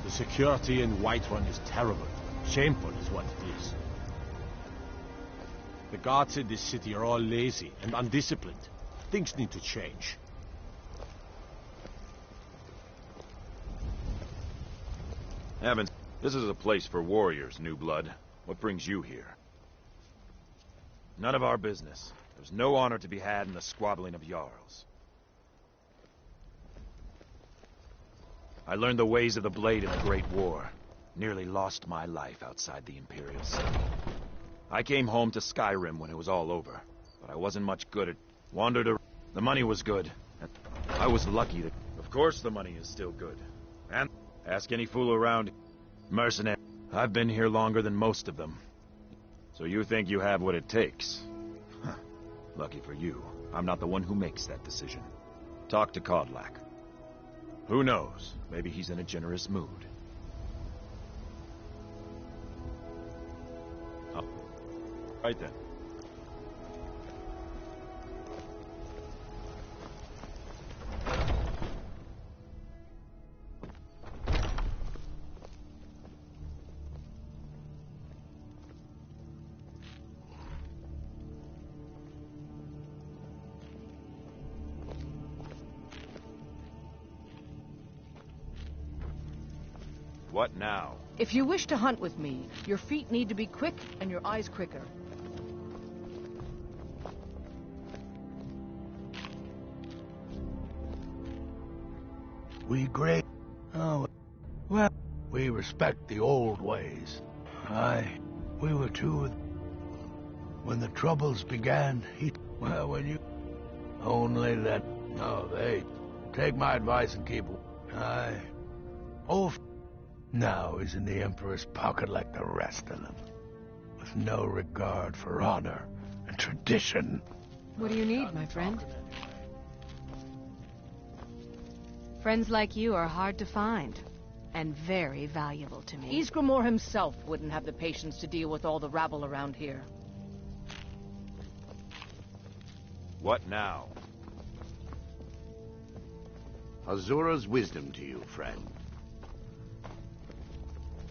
[SPEAKER 19] Security in Whiterun is terrible. Shameful is what it is. The guards in this city are all lazy and undisciplined. Things need to change.
[SPEAKER 18] Evan, this is a place for warriors, new blood. What brings you here? None of our business. There's no honor to be had in the squabbling of Jarls. I learned the ways of the blade in the Great War. Nearly lost my life outside the Imperial City. I came home to Skyrim when it was all over, but I wasn't much good at... wandered around. The money was good. And I was lucky that... Of course the money is still good. And ask any fool around. Mercenary. I've been here longer than most of them. So you think you have what it takes? Huh. Lucky for you, I'm not the one who makes that decision. Talk to Kodlak. Who knows? Maybe he's in a generous mood. Oh. Right then. What now?
[SPEAKER 2] If you wish to hunt with me, your feet need to be quick and your eyes quicker.
[SPEAKER 15] We great... Oh, well, we respect the old ways. Aye, we were too... When the troubles began, well, when you... Only that... No, they... Take my advice and keep... Aye. Oh,
[SPEAKER 20] Now he's in the Emperor's pocket like the rest of them, with no regard for honor and tradition.
[SPEAKER 14] What do you need, my friend? Friends like you are hard to find, and very valuable to me.
[SPEAKER 13] Ysgramor himself wouldn't have the patience to deal with all the rabble around here.
[SPEAKER 18] What now?
[SPEAKER 4] Azura's wisdom to you, friend.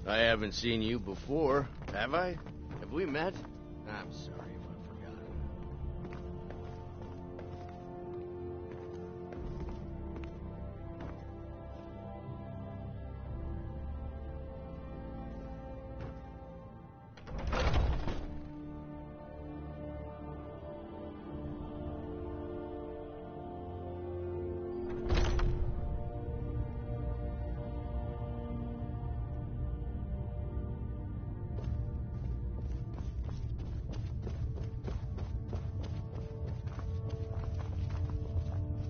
[SPEAKER 21] I haven't seen you before, have I? Have we met? I'm sorry if I've forgotten.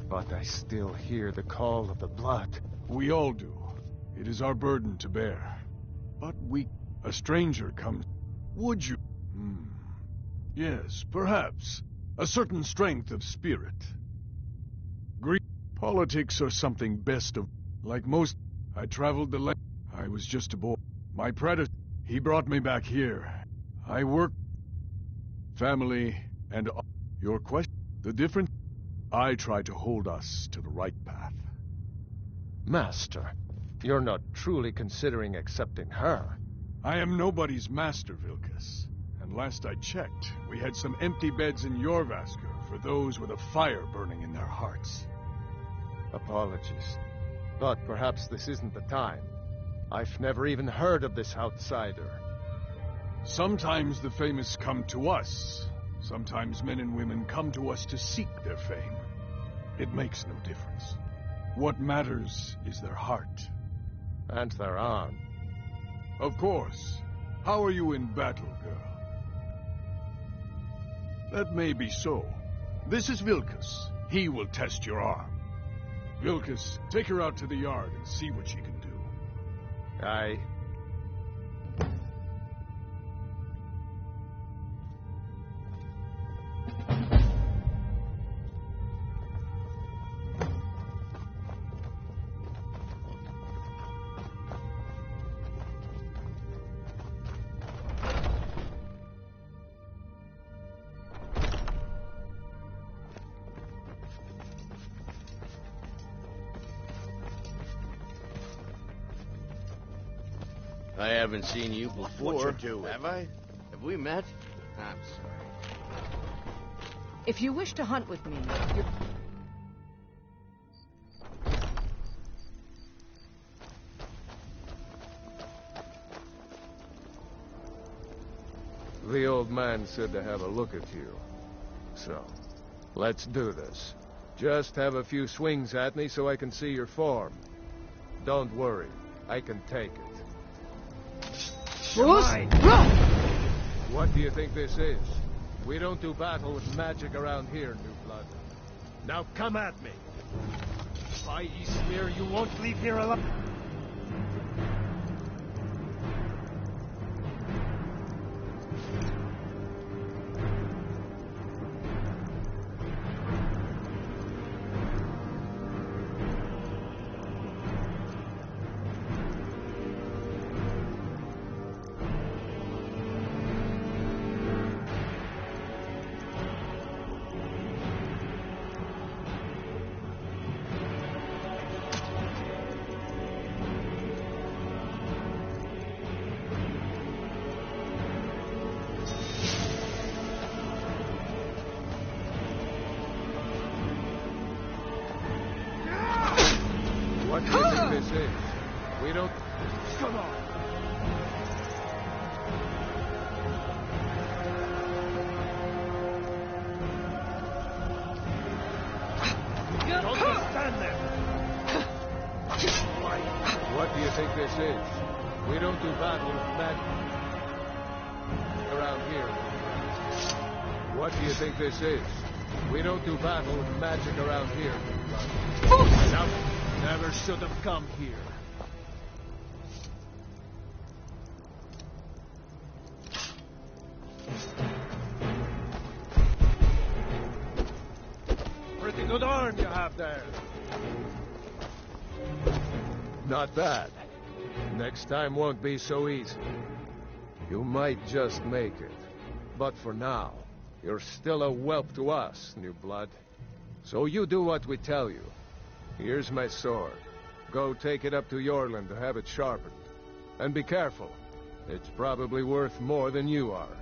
[SPEAKER 10] But I still hear the call of the blood.
[SPEAKER 22] We all do. It is our burden to bear. But a stranger comes. Would you? Yes, perhaps. A certain strength of spirit. Greek politics are something best of. Like most, I traveled the land. I was just a boy. My predecessor, he brought me back here. I worked. Family and your question. The difference. I try to hold us to the right path.
[SPEAKER 10] Master, you're not truly considering accepting her.
[SPEAKER 22] I am nobody's master, Vilkas. And last I checked, we had some empty beds in Jorvaskr for those with a fire burning in their hearts.
[SPEAKER 10] Apologies. But perhaps this isn't the time. I've never even heard of this outsider.
[SPEAKER 22] Sometimes the famous come to us. Sometimes men and women come to us to seek their fame. It makes no difference. What matters is their heart.
[SPEAKER 10] And their arm.
[SPEAKER 22] Of course. How are you in battle, girl? That may be so. This is Vilkas. He will test your arm. Vilkas, take her out to the yard and see what she can do.
[SPEAKER 10] Aye.
[SPEAKER 21] I haven't seen you before,
[SPEAKER 4] What you doing?
[SPEAKER 21] have I? Have we met? I'm sorry.
[SPEAKER 13] If you wish to hunt with me, you're...
[SPEAKER 10] The old man said to have a look at you. So, let's do this. Just have a few swings at me so I can see your form. Don't worry, I can take it. What do you think this is? We don't do battle with magic around here, New Blood. Now come at me.
[SPEAKER 19] By Ysmir, you won't leave here alive.
[SPEAKER 10] What do you think this is? We don't...
[SPEAKER 19] Come on!
[SPEAKER 10] Don't just stand there! What do you think this is? We don't do battle with magic around here. What do you think this is? We don't do battle with magic around here. Now, never should have come here. arm you have there. Not bad. Next time won't be so easy. You might just make it. But for now, you're still a whelp to us, new blood. So you do what we tell you. Here's my sword. Go take it up to Yorland to have it sharpened. And be careful. It's probably worth more than you are.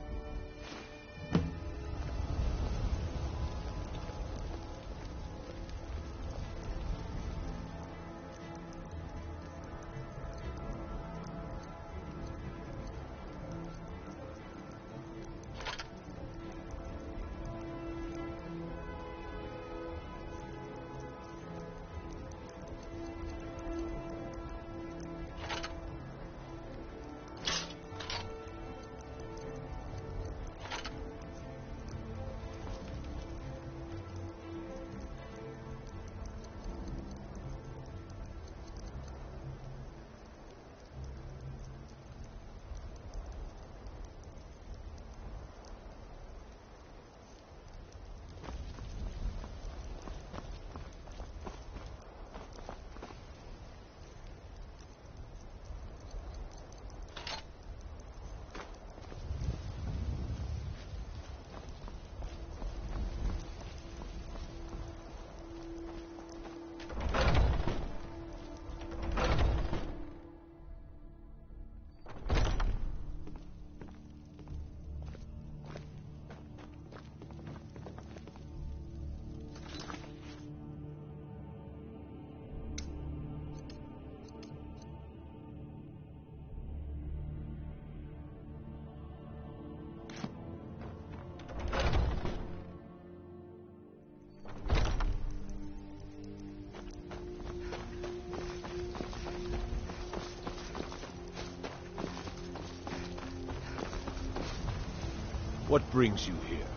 [SPEAKER 19] What brings you here?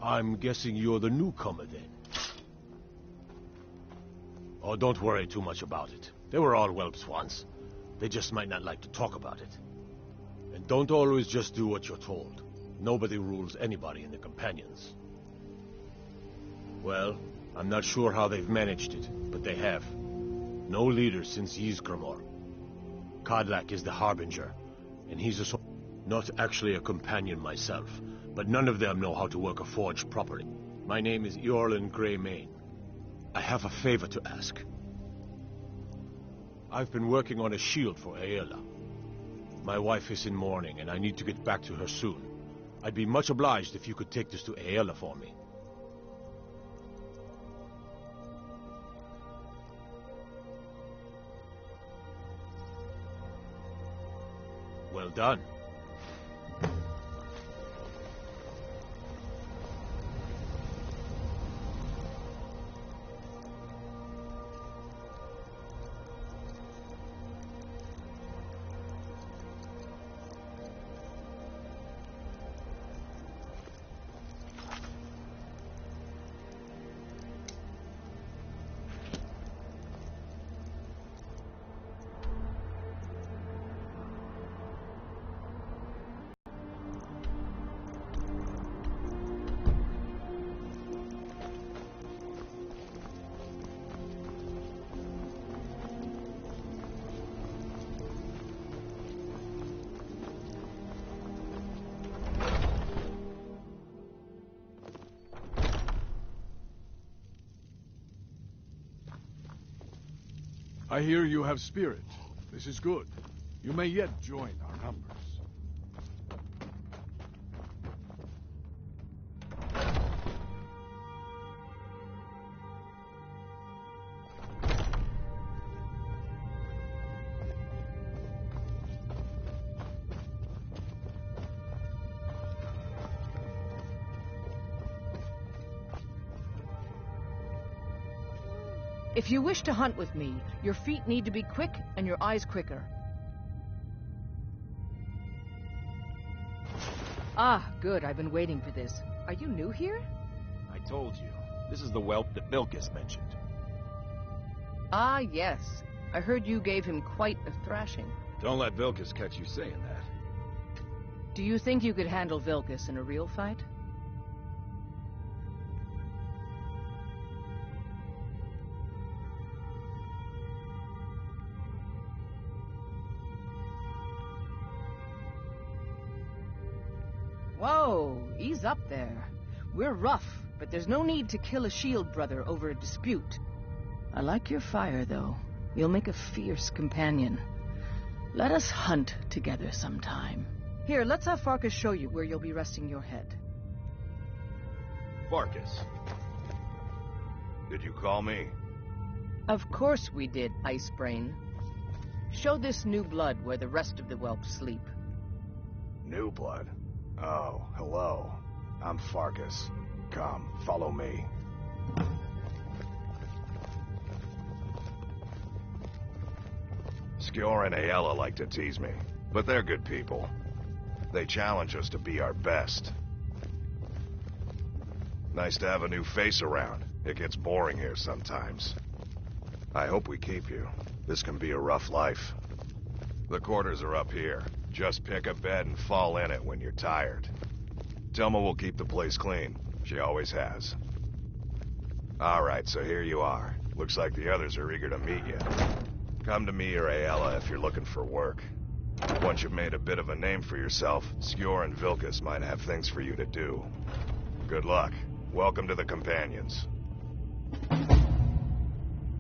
[SPEAKER 19] I'm guessing you're the newcomer, then. Oh, don't worry too much about it. They were all whelps once. They just might not like to talk about it. And don't always just do what you're told. Nobody rules anybody in the Companions. Well, I'm not sure how they've managed it, but they have. No leader since Ysgramor. Kodlak is the Harbinger, and he's not actually a companion myself, but none of them know how to work a forge properly. My name is Eorlin Greymane. I have a favor to ask. I've been working on a shield for Aela. My wife is in mourning, and I need to get back to her soon. I'd be much obliged if you could take this to Aela for me. Well done.
[SPEAKER 22] I hear you have spirit. This is good. You may yet join our numbers.
[SPEAKER 13] If you wish to hunt with me, your feet need to be quick and your eyes quicker. Ah, good. I've been waiting for this. Are you new here?
[SPEAKER 1] I told you. This is the whelp that Vilkas mentioned.
[SPEAKER 13] Ah, yes. I heard you gave him quite a thrashing.
[SPEAKER 1] Don't let Vilkas catch you saying that.
[SPEAKER 13] Do you think you could handle Vilkas in a real fight? Whoa, ease up there. We're rough, but there's no need to kill a shield brother over a dispute. I like your fire, though. You'll make a fierce companion. Let us hunt together sometime. Here, let's have Farkas show you where you'll be resting your head.
[SPEAKER 6] Farkas. Did you call me?
[SPEAKER 13] Of course we did, Icebrain. Show this new blood where the rest of the whelps sleep.
[SPEAKER 7] New blood? Oh, hello. I'm Farkas. Come, follow me.
[SPEAKER 6] Skjor and Aella like to tease me, but they're good people. They challenge us to be our best. Nice to have a new face around. It gets boring here sometimes. I hope we keep you. This can be a rough life. The quarters are up here. Just pick a bed and fall in it when you're tired. Telma will keep the place clean. She always has. Alright, so here you are. Looks like the others are eager to meet you. Come to me or Aella if you're looking for work. Once you've made a bit of a name for yourself, Skjor and Vilkas might have things for you to do. Good luck. Welcome to the Companions.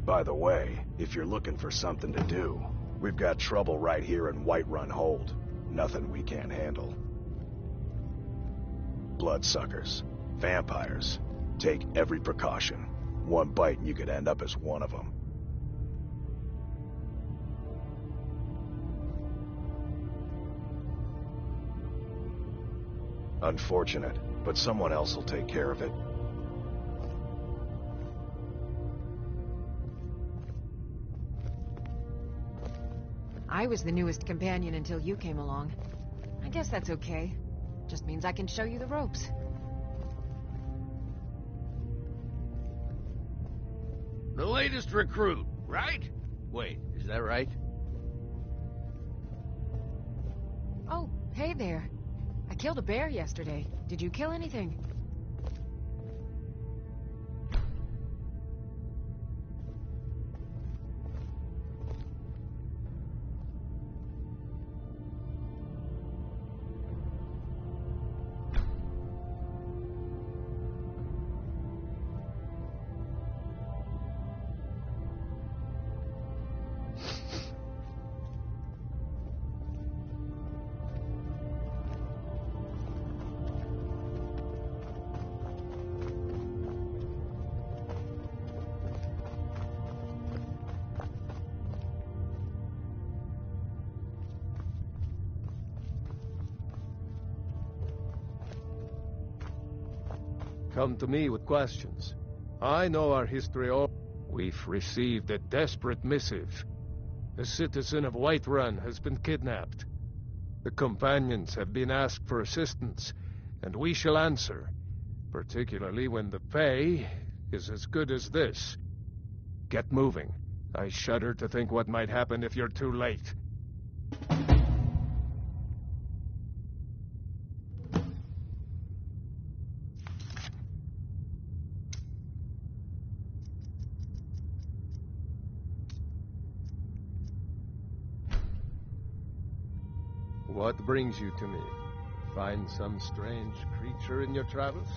[SPEAKER 7] By the way, if you're looking for something to do, we've got trouble right here in Whiterun Hold. Nothing we can't handle. Bloodsuckers. Vampires. Take every precaution. One bite and you could end up as one of them. Unfortunate, but someone else will take care of it.
[SPEAKER 2] I was the newest companion until you came along. I guess that's okay. Just means I can show you the ropes.
[SPEAKER 21] The latest recruit, right? Wait, is that right?
[SPEAKER 2] Oh, hey there. I killed a bear yesterday. Did you kill anything?
[SPEAKER 10] Come to me with questions. I know our history all. We've received a desperate missive. A citizen of Whiterun has been kidnapped. The companions have been asked for assistance, and we shall answer, particularly when the pay is as good as this. Get moving. I shudder to think what might happen if you're too late. What brings you to me? Find some strange creature in your travels?